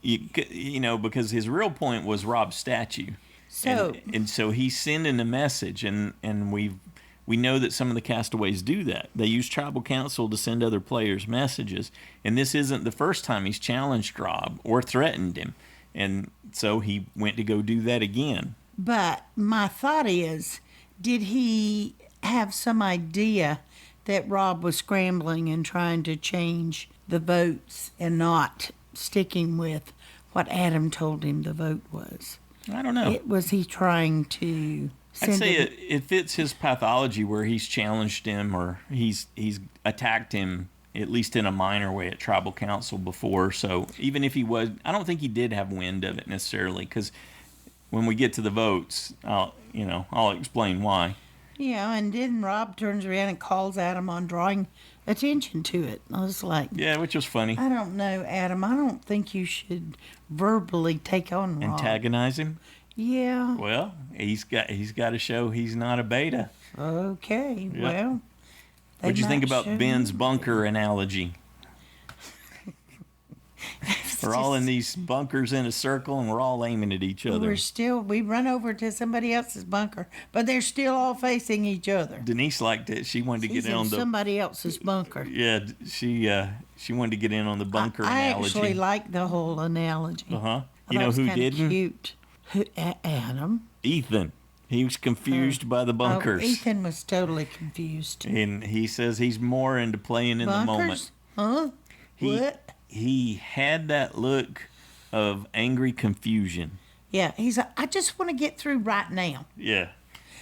Because his real point was Rob's statue. So, and so he's sending a message, and we know that some of the castaways do that. They use tribal council to send other players messages, and this isn't the first time he's challenged Rob or threatened him. And so he went to go do that again. but my thought is, did he have some idea that Rob was scrambling and trying to change the votes and not sticking with what Adam told him the vote was? I don't know. Was he trying to I'd say it fits his pathology where he's challenged him or he's attacked him at least in a minor way at tribal council before. So even if he was, I don't think he did have wind of it necessarily, because when we get to the votes, I'll explain why. Yeah, and then Rob turns around and calls Adam on drawing attention to it. I was like, Yeah, which was funny. I don't know, Adam. I don't think you should verbally take on Rob. Antagonize him. Yeah. Well, he's got to show he's not a beta. Okay. Yep. Well. What'd you think about Ben's bunker analogy? We're all in these bunkers in a circle, and we're all aiming at each other. We run over to somebody else's bunker, but they're still all facing each other. Denise liked it. She wanted to get in on somebody else's bunker. Yeah, she wanted to get in on the bunker analogy. I actually like the whole analogy. You know who didn't? Cute. Adam. Ethan. He was confused by the bunkers. Ethan was totally confused. And he says he's more into playing in the moment. Huh? What? He had that look of angry confusion. Yeah, he's like, I just want to get through right now. Yeah.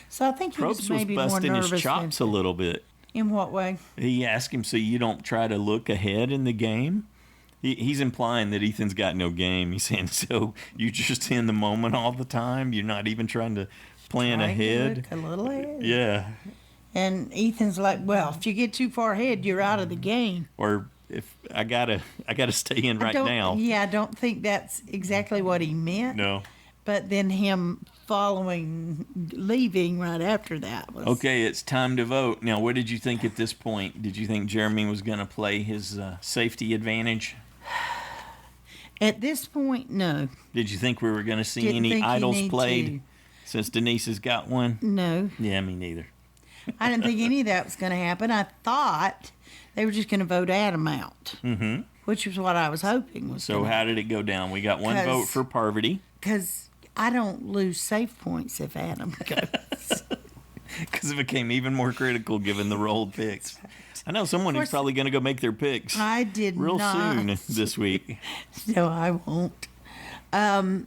So I think he was Probst maybe was more busting nervous. his chops a little bit. In what way? He asked him, so you don't try to look ahead in the game? He's implying that Ethan's got no game. He's saying, so you just in the moment all the time? You're not even trying to plan ahead? Look a little ahead. Yeah. And Ethan's like, well, if you get too far ahead, you're out of the game. Or if I gotta stay in right now. Yeah, I don't think that's exactly what he meant. No. But then him leaving right after that was... Okay, it's time to vote. Now, what did you think at this point? Did you think Jeremy was going to play his safety advantage? At this point, no. Did you think we were going to see Didn't any think you idols need played to. since Denise has got one? No. Yeah, me neither. I didn't think any of that was going to happen. I thought they were just going to vote Adam out, which was what I was hoping was. So how did it go down? We got one vote for Parvati. Because I don't lose save points if Adam goes. Because it became even more critical given the rolled picks. I know someone who's probably going to go make their picks. I did real not. soon this week. No, I won't. I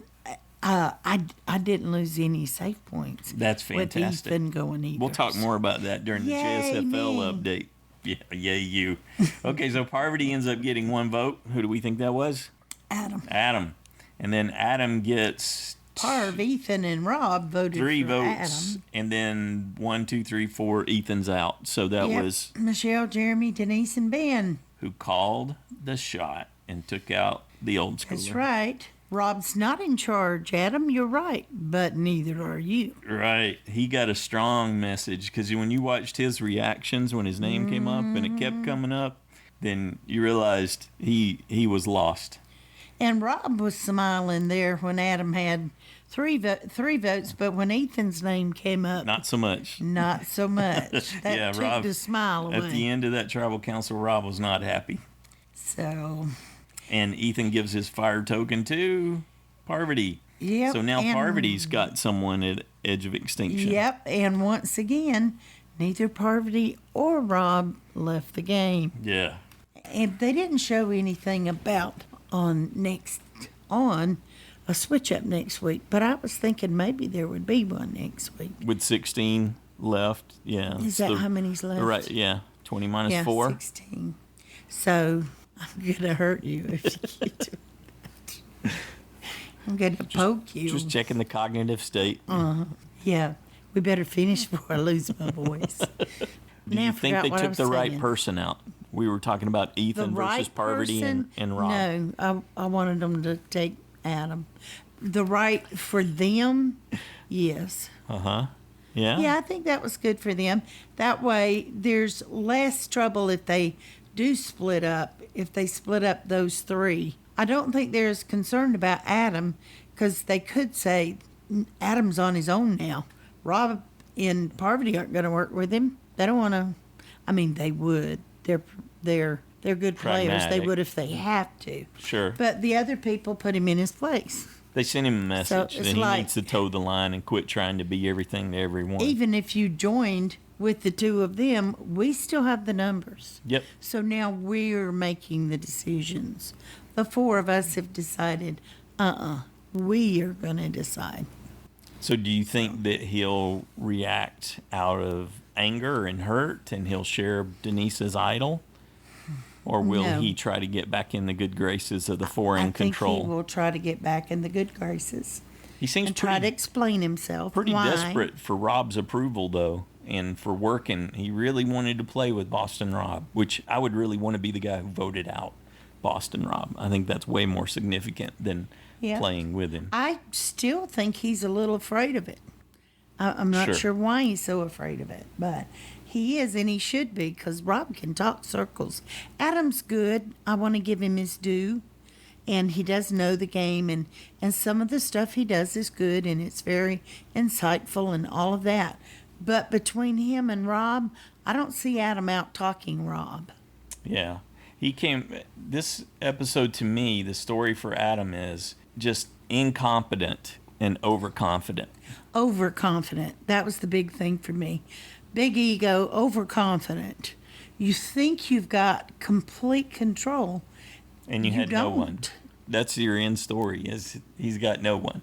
didn't lose any save points. That's fantastic. With Ethan going either. We'll talk more about that during the JSFL update. Yeah, yay you. Okay, so Parvati ends up getting one vote. Who do we think that was? Adam. And then Adam gets... Ethan, and Rob voted three for votes, Adam. And then 1, 2, 3, 4, Ethan's out. So that was... Michele, Jeremy, Denise, and Ben. Who called the shot and took out the old schooler. That's right. Rob's not in charge, Adam. You're right. But neither are you. Right. He got a strong message because when you watched his reactions when his name came up and it kept coming up, then you realized he was lost. And Rob was smiling there when Adam had three votes, but when Ethan's name came up, not so much. Not so much. That yeah, took Rob, the smile away. At the end of that tribal council, Rob was not happy. So. And Ethan gives his fire token to Parvati. Yep. So now Parvati's got someone at Edge of Extinction. Yep. And once again, neither Parvati or Rob left the game. Yeah. And they didn't show anything about on a switch up next week, but I was thinking maybe there would be one next week. With 16 left, yeah. Is that how many's left? Right, yeah. 20 minus 4. 16. So I'm going to hurt you if you do that. I'm going to poke you. Just checking the cognitive state. Yeah, we better finish before I lose my voice. Do you think they took the right person out? We were talking about Ethan versus Parvati and Rob. No, I wanted them to take Adam. The right for them, yes. Yeah? Yeah, I think that was good for them. That way, there's less trouble if they do split up, if they split up those three. I don't think they're as concerned about Adam, because they could say Adam's on his own now. Rob and Parvati aren't going to work with him. They don't want to. I mean, they would. They're good players. Pragmatic. They would if they have to. Sure. But the other people put him in his place. They sent him a message So that he needs to toe the line and quit trying to be everything to everyone. Even if you joined with the two of them, we still have the numbers. Yep. So now we're making the decisions. The four of us have decided, we are going to decide. So do you think that he'll react out of anger and hurt and he'll share Denise's idol? Or will No. he try to get back in the good graces of the four in I think control? he will try to get back in the good graces He seems and try to pretty, explain himself. pretty why. desperate for Rob's approval, though, and for working. He really wanted to play with Boston Rob, which I would really want to be the guy who voted out Boston Rob. I think that's way more significant than Yeah. playing with him. I still think he's a little afraid of it. I'm not Sure. sure why he's so afraid of it, but he is, and he should be, because Rob can talk circles. Adam's good. I want to give him his due, and he does know the game, and some of the stuff he does is good, and it's very insightful and all of that. But between him and Rob, I don't see Adam out talking Rob. Yeah. This episode to me, the story for Adam is just incompetent and overconfident. Overconfident. That was the big thing for me. Big ego, overconfident. You think you've got complete control. And you had no one. don't. That's your end story, is he's got no one.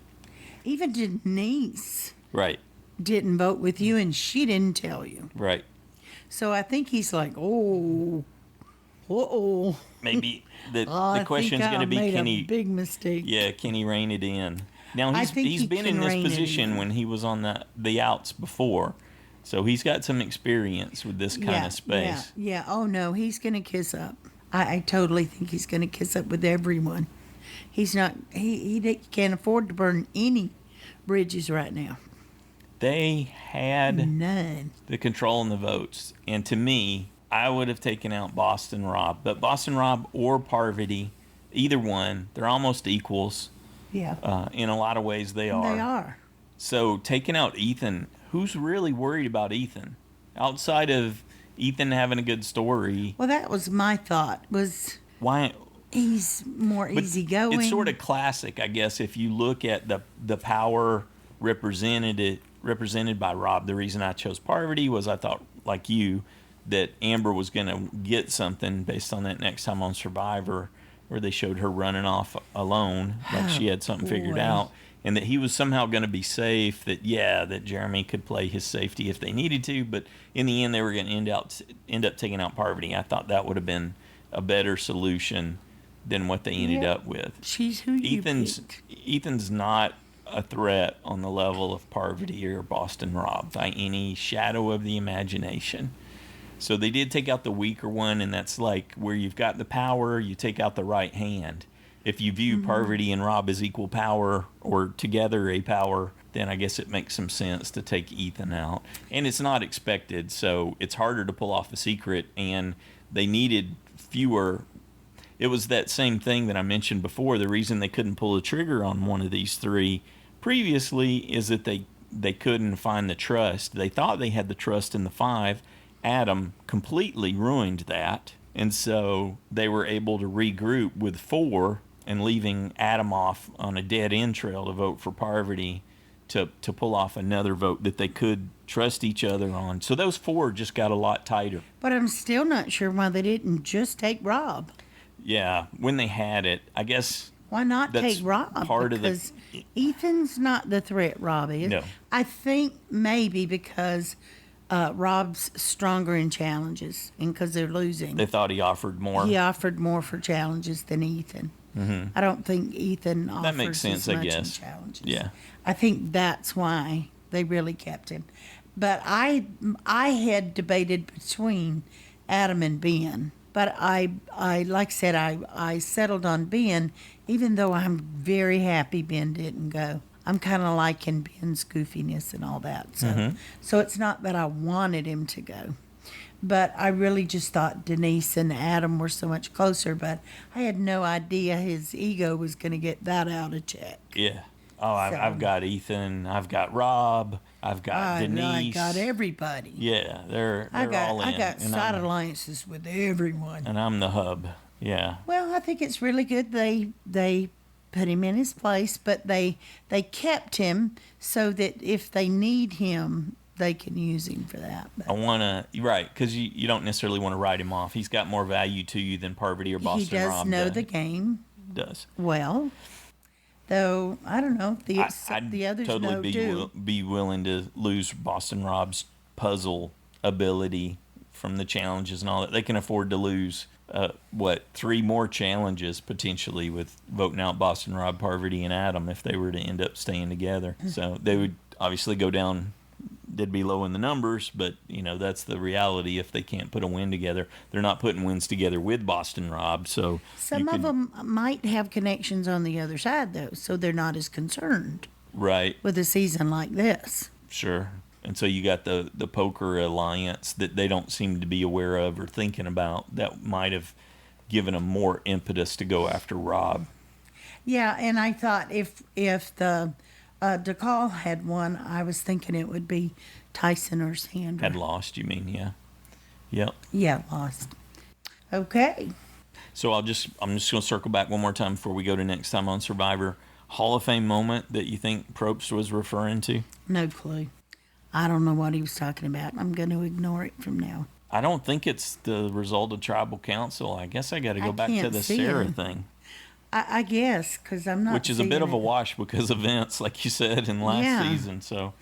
Even Denise Right, didn't vote with you, and she didn't tell you. right. So I think he's like, oh, uh-oh. Maybe the I question's think going to I be, made can a he, big mistake. yeah, can he rein it in? Now, I he's think he been can in this rein it position in. when he was on the outs before. So he's got some experience with this kind of space. Yeah. Oh, no, he's going to kiss up. I totally think he's going to kiss up with everyone. He's not, he can't afford to burn any bridges right now. They had None. the control and the votes. And to me, I would have taken out Boston Rob. But Boston Rob or Parvati, either one, they're almost equals. Yeah. In a lot of ways, they are. They are. So taking out Ethan, who's really worried about Ethan? Outside of Ethan having a good story, Well, that was my thought, was why? he's more But easygoing. It's sort of classic, I guess, if you look at the power represented by Rob. The reason I chose Parvati was I thought, like you, that Amber was going to get something based on that next time on Survivor, where they showed her running off alone, like she had something figured boy. out, and that he was somehow going to be safe. That Jeremy could play his safety if they needed to, but in the end they were going to end up taking out Parvati. I thought that would have been a better solution than what they ended Yeah. up with. She's who you picked. Ethan's not a threat on the level of Parvati or Boston Rob by any shadow of the imagination. So they did take out the weaker one, and that's like where you've got the power, you take out the right hand. If you view Parvati and Rob as equal power or together a power, then I guess it makes some sense to take Ethan out. And it's not expected, so it's harder to pull off a secret, and they needed fewer. It was that same thing that I mentioned before. The reason they couldn't pull the trigger on one of these three previously is that they couldn't find the trust. They thought they had the trust in the five. Adam completely ruined that, and so they were able to regroup with four and leaving Adam off on a dead end trail to vote for Parvati to pull off another vote that they could trust each other on. So those four just got a lot tighter. But I'm still not sure why they didn't just take Rob. Yeah, when they had it, I guess. Why not That's take Rob? part of the- Because Ethan's not the threat Rob is. No. I think maybe because Rob's stronger in challenges and because they're losing. They thought he offered more. He offered more for challenges than Ethan. Mm-hmm. I don't think Ethan offers That makes sense, as I much guess. in challenges. Yeah. I think that's why they really kept him. But I had debated between Adam and Ben. But I like I said, I settled on Ben, even though I'm very happy Ben didn't go. I'm kind of liking Ben's goofiness and all that. So, so it's not that I wanted him to go. But I really just thought Denise and Adam were so much closer, but I had no idea his ego was going to get that out of check. Yeah. Oh, I've got Ethan. I've got Rob. I've got Denise. I got everybody. Yeah, they're all in. I got And side I'm- alliances with everyone. And I'm the hub. Yeah. Well, I think it's really good they put him in his place, but they kept him so that if they need him, they can use him for that. But I want to, right, because you don't necessarily want to write him off. He's got more value to you than Parvati or Boston he does Rob know the game does. well. Though I don't know, I'd the others totally know too. be willing to lose Boston Rob's puzzle ability from the challenges and all that. They can afford to lose 3 more challenges potentially with voting out Boston Rob, Parvati, and Adam if they were to end up staying together. So they would obviously go down. They'd be low in the numbers, but that's the reality. If they can't put a win together, they're not putting wins together with Boston Rob. So Some of them might have connections on the other side, though, so they're not as concerned right, with a season like this. sure. And so you got the poker alliance that they don't seem to be aware of or thinking about that might have given them more impetus to go after Rob. Yeah, and I thought if the Dakal had won, I was thinking it would be Tyson or Sandra. Had lost, you mean? Yeah. Yep. Yeah, lost. Okay. So I'm just going to circle back one more time before we go to next time on Survivor. Hall of Fame moment that you think Probst was referring to? No clue. I don't know what he was talking about. I'm going to ignore it from now. I don't think it's the result of tribal council. I guess I got to go back to can't the see Sarah it. thing. I guess, because I'm not Which is a bit seeing of a it. wash because of Vince, like you said in last Yeah. season. So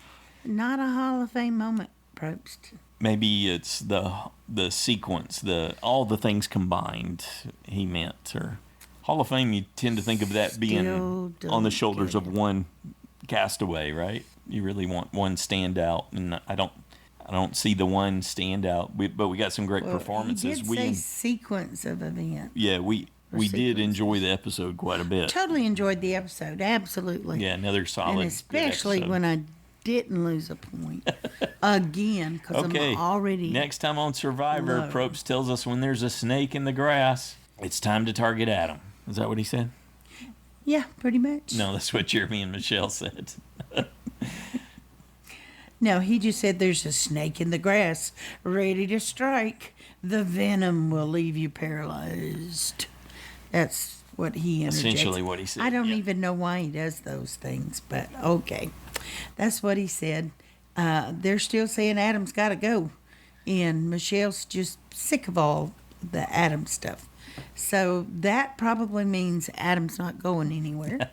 Not a Hall of Fame moment, Probst. maybe it's the sequence, all the things combined he meant. Or Hall of Fame, you tend to think of that being Still on the don't shoulders get of it. one castaway, right? You really want one standout, and I don't see the one standout. But we got some great performances. He did say sequence of events. Yeah, we did sequences. enjoy the episode quite a bit. Totally enjoyed the episode, absolutely. Yeah, another solid. And especially good episode. when I didn't lose a point again, because Okay. I'm already Next time on Survivor, low. Probst tells us when there's a snake in the grass, it's time to target Adam. Is that what he said? Yeah, pretty much. No, that's what Jeremy and Michele said. No, he just said there's a snake in the grass ready to strike. The venom will leave you paralyzed. That's what he interjects. Essentially what he said, I don't yeah. even know why he does those things, but okay. That's what he said. They're still saying Adam's got to go. And Michelle's just sick of all the Adam stuff. So that probably means Adam's not going anywhere.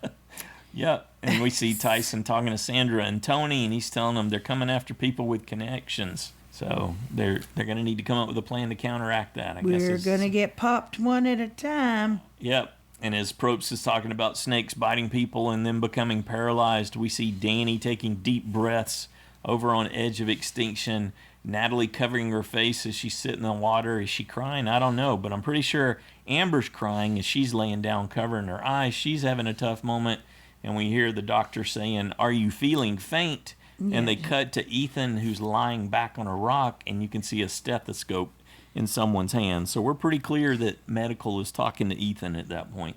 Yeah, and we see Tyson talking to Sandra and Tony, and he's telling them they're coming after people with connections. So they're going to need to come up with a plan to counteract that. I guess We're going to get popped one at a time. Yep. And as Probst is talking about snakes biting people and them becoming paralyzed, we see Danny taking deep breaths over on Edge of Extinction. Natalie covering her face as she's sitting in the water. Is she crying? I don't know, but I'm pretty sure Amber's crying as she's laying down covering her eyes. She's having a tough moment. And we hear the doctor saying, "Are you feeling faint?" And they cut to Ethan, who's lying back on a rock, and you can see a stethoscope in someone's hand. So we're pretty clear that medical is talking to Ethan at that point.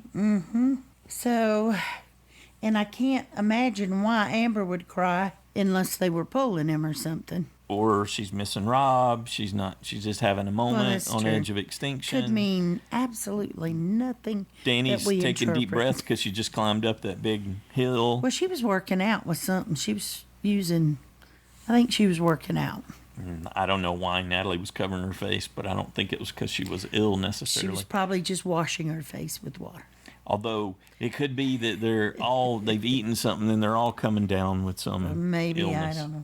So, and I can't imagine why Amber would cry unless they were pulling him or something. Or she's missing Rob. She's just having a moment that's on true. Edge of Extinction. Could mean absolutely nothing. Danny's that we taking deep interpret. breaths because she just climbed up that big hill. Well, she was working out with something. She was using, I think she was working out. I don't know why Natalie was covering her face, but I don't think it was because she was ill She necessarily. was probably just washing her face with water. Although it could be that they've eaten something and they're all coming down with some Maybe, illness. I don't know.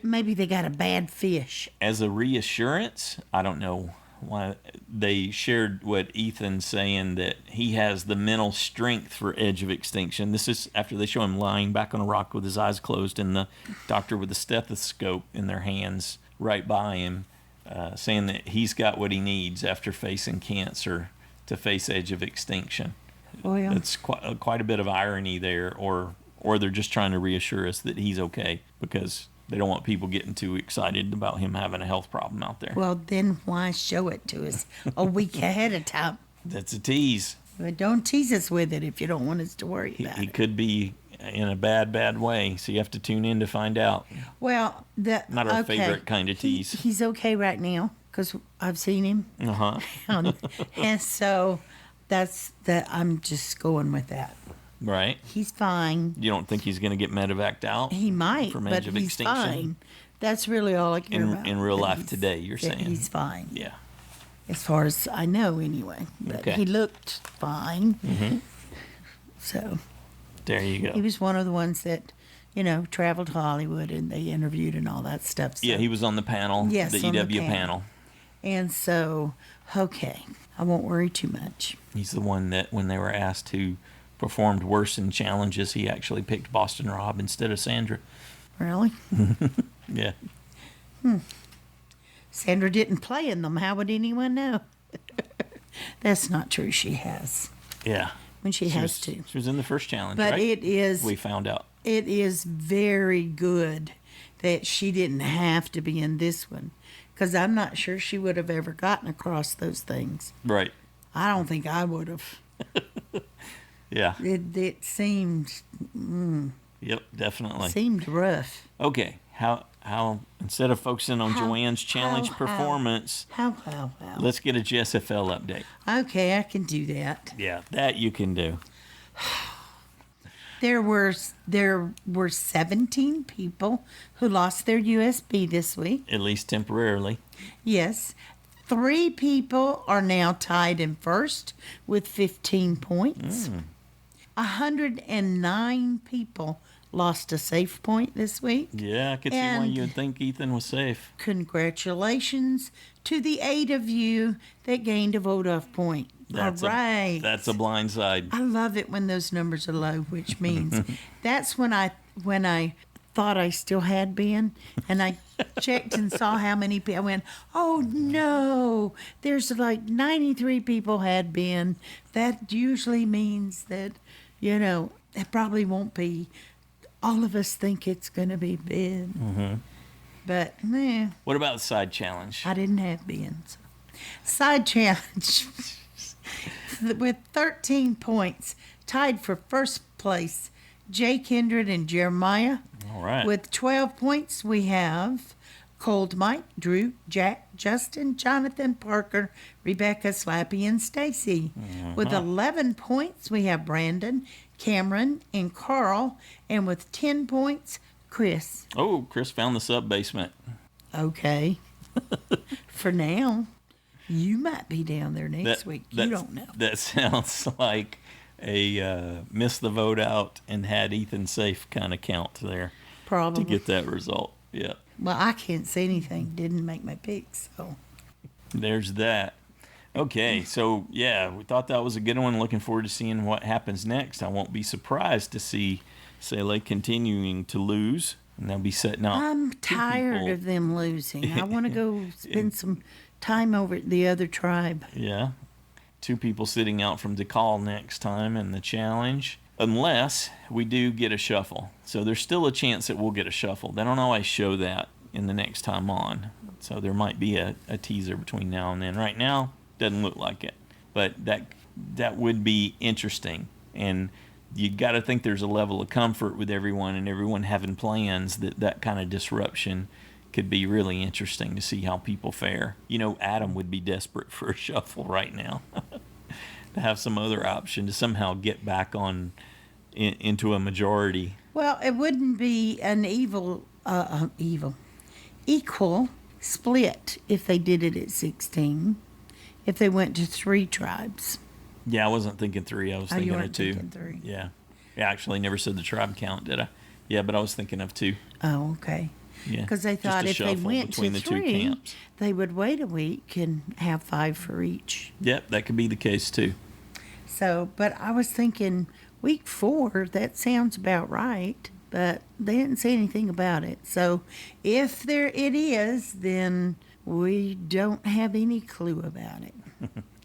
Maybe they got a bad fish. As a reassurance, I don't know why they shared what Ethan's saying, that he has the mental strength for Edge of Extinction. This is after they show him lying back on a rock with his eyes closed and the doctor with a stethoscope in their hands right by him, saying that he's got what he needs after facing cancer to face Edge of Extinction. Well, It's quite a bit of irony there, or they're just trying to reassure us that he's okay because they don't want people getting too excited about him having a health problem out there. well, then why show it to us a week ahead of time? That's a tease. But don't tease us with it if you don't want us to worry about He it. could be in a bad way, so you have to tune in to find out. Well, Not our favorite kind of tease. He's okay right now because I've seen him. Uh-huh. And so that's that. I'm just going with that. Right? He's fine. You don't think he's going to get medevaced out? He might, From but Edge of he's Extinction? fine. That's really all I care about. In real that life he's- today, you're that saying? he's fine, Yeah. as far as I know, anyway. But Okay. he looked fine. Mm-hmm. So, There you go. He was one of the ones that, traveled to Hollywood and they interviewed and all that stuff. So. Yeah, he was on the panel, Yes, the on the EW panel. panel. And so, okay, I won't worry too much. He's the one that when they were asked who performed worse in challenges, he actually picked Boston Rob instead of Sandra. Really? Yeah. Sandra didn't play in them. How would anyone know? That's not true. She has. Yeah. When she has to. She was in the first challenge, But right? it is. We found out. It is very good that she didn't have to be in this one, because I'm not sure she would have ever gotten across those things. Right. I don't think I would have. Yeah. It seemed Yep, definitely. seemed rough. Okay. How instead of focusing on How- Joanne's challenge how- performance, How? let's get a JSFL update. Okay, I can do that. Yeah, that you can do. There were 17 people who lost their USB this week. At least temporarily. Yes. 3 people are now tied in first with 15 points. 109 people lost a safe point this week. Yeah, I could see why And- you'd think Ethan was safe. Congratulations to the 8 of you that gained a vote off point. That's All right. That's a blind side. I love it when those numbers are low, which means that's when I thought I still had Ben, and I checked and saw how many people. I went, oh no, there's like 93 people had Ben. That usually means that, it probably won't be. All of us think it's going to be Ben. But, What about the side challenge? I didn't have Ben. So. Side challenge. With 13 points, tied for first place, Jay Kindred and Jeremiah. All right. With 12 points, we have Cold Mike, Drew, Jack, Justin, Jonathan, Parker, Rebecca, Slappy, and Stacy. With 11 points, we have Brandon, Cameron, and Carl. And with 10 points, Chris. Oh, Chris found the sub basement. Okay. For now. You might be down there next week. You don't know. That sounds like a miss the vote out and had Ethan safe kind of count there Probably. to get that result. Yeah. Well, I can't say anything. Didn't make my picks, so. There's that. Okay, so yeah, we thought that was a good one. Looking forward to seeing what happens next. I won't be surprised to see Sele continuing to lose, and they'll be setting out. I'm two tired people. of them losing. I want to go spend some time over at the other tribe. Yeah. 2 people sitting out from Dakal next time in the challenge, unless we do get a shuffle. So there's still a chance that we'll get a shuffle. They don't always show that in the next time on. So there might be a teaser between now and then. Right now, doesn't look like it. But that would be interesting. And you got to think there's a level of comfort with everyone and everyone having plans that kind of disruption could be really interesting to see how people fare. Adam would be desperate for a shuffle right now to have some other option to somehow get back on into a majority. Well, it wouldn't be an equal split if they did it at 16, if they went to 3 tribes. Yeah, I wasn't thinking 3. I was Oh, thinking you of weren't 2. thinking 3. Yeah. I actually never said the tribe count, did I? Yeah, but I was thinking of 2. Oh, okay. Yeah. Because they Just thought a if they shuffle went between to the 2 3, camps. they would wait a week and have 5 for each. Yep, that could be the case too. So, but I was thinking week 4, that sounds about right, but they didn't say anything about it. So if it is, then we don't have any clue about it.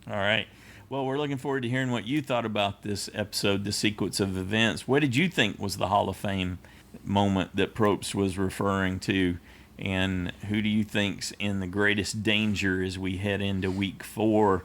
All right. Well, we're looking forward to hearing what you thought about this episode, the sequence of events. What did you think was the Hall of Fame moment that Probst was referring to? And who do you think's in the greatest danger as we head into week 4?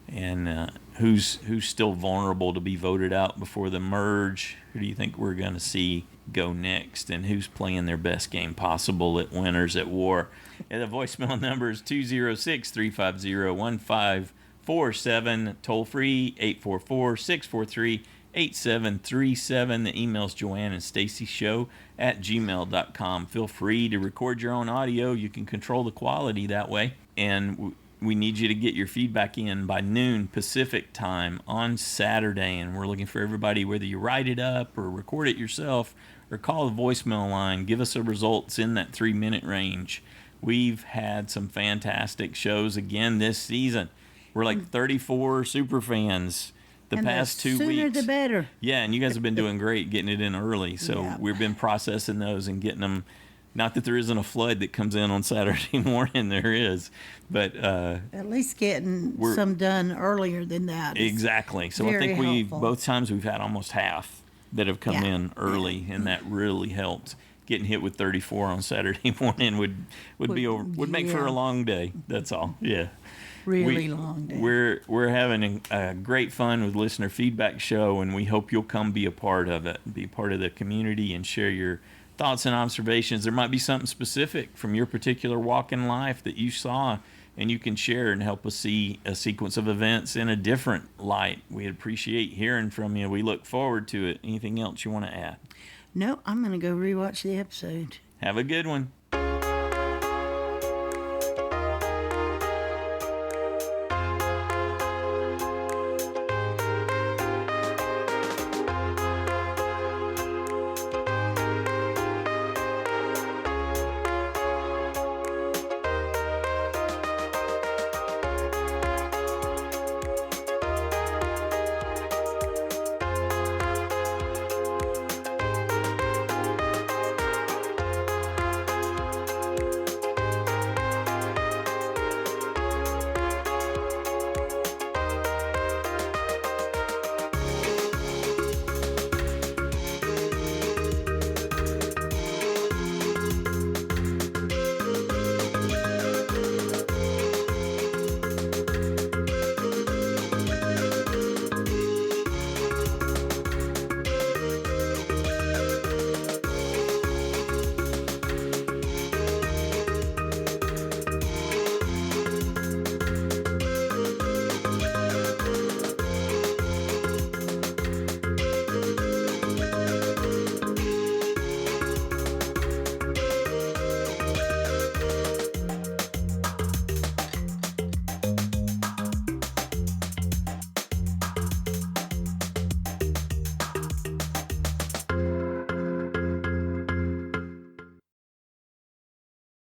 And who's still vulnerable to be voted out before the merge? Who do you think we're going to see go next? And who's playing their best game possible at Winners at War? And the voicemail number is 206-350-1547. Toll free 844-643-8737. The email's Joanne and Stacy Show at gmail.com. Feel free to record your own audio. You can control the quality that way. And we need you to get your feedback in by noon Pacific time on Saturday, and we're looking for everybody, whether you write it up or record it yourself or call the voicemail line, give us the results in that 3-minute range. We've had some fantastic shows again this season. We're like 34 super fans the past 2 weeks. The sooner the better. Yeah, and you guys have been doing great getting it in early. So Yeah. we've been processing those and getting them. Not that there isn't a flood that comes in on Saturday morning, there is, but At least getting some done earlier than that. exactly. So I very think helpful. both times we've had almost half that have come Yeah. in early, and that really helped. Getting hit with 34 on Saturday morning would make for yeah. a long day. That's all. Yeah. Really long day. We're having a great fun with listener feedback show, and we hope you'll come be a part of it, be part of the community, and share your thoughts and observations. There might be something specific from your particular walk in life that you saw, and you can share and help us see a sequence of events in a different light. We appreciate hearing from you. We look forward to it. Anything else you want to add? No, I'm going to go rewatch the episode. Have a good one.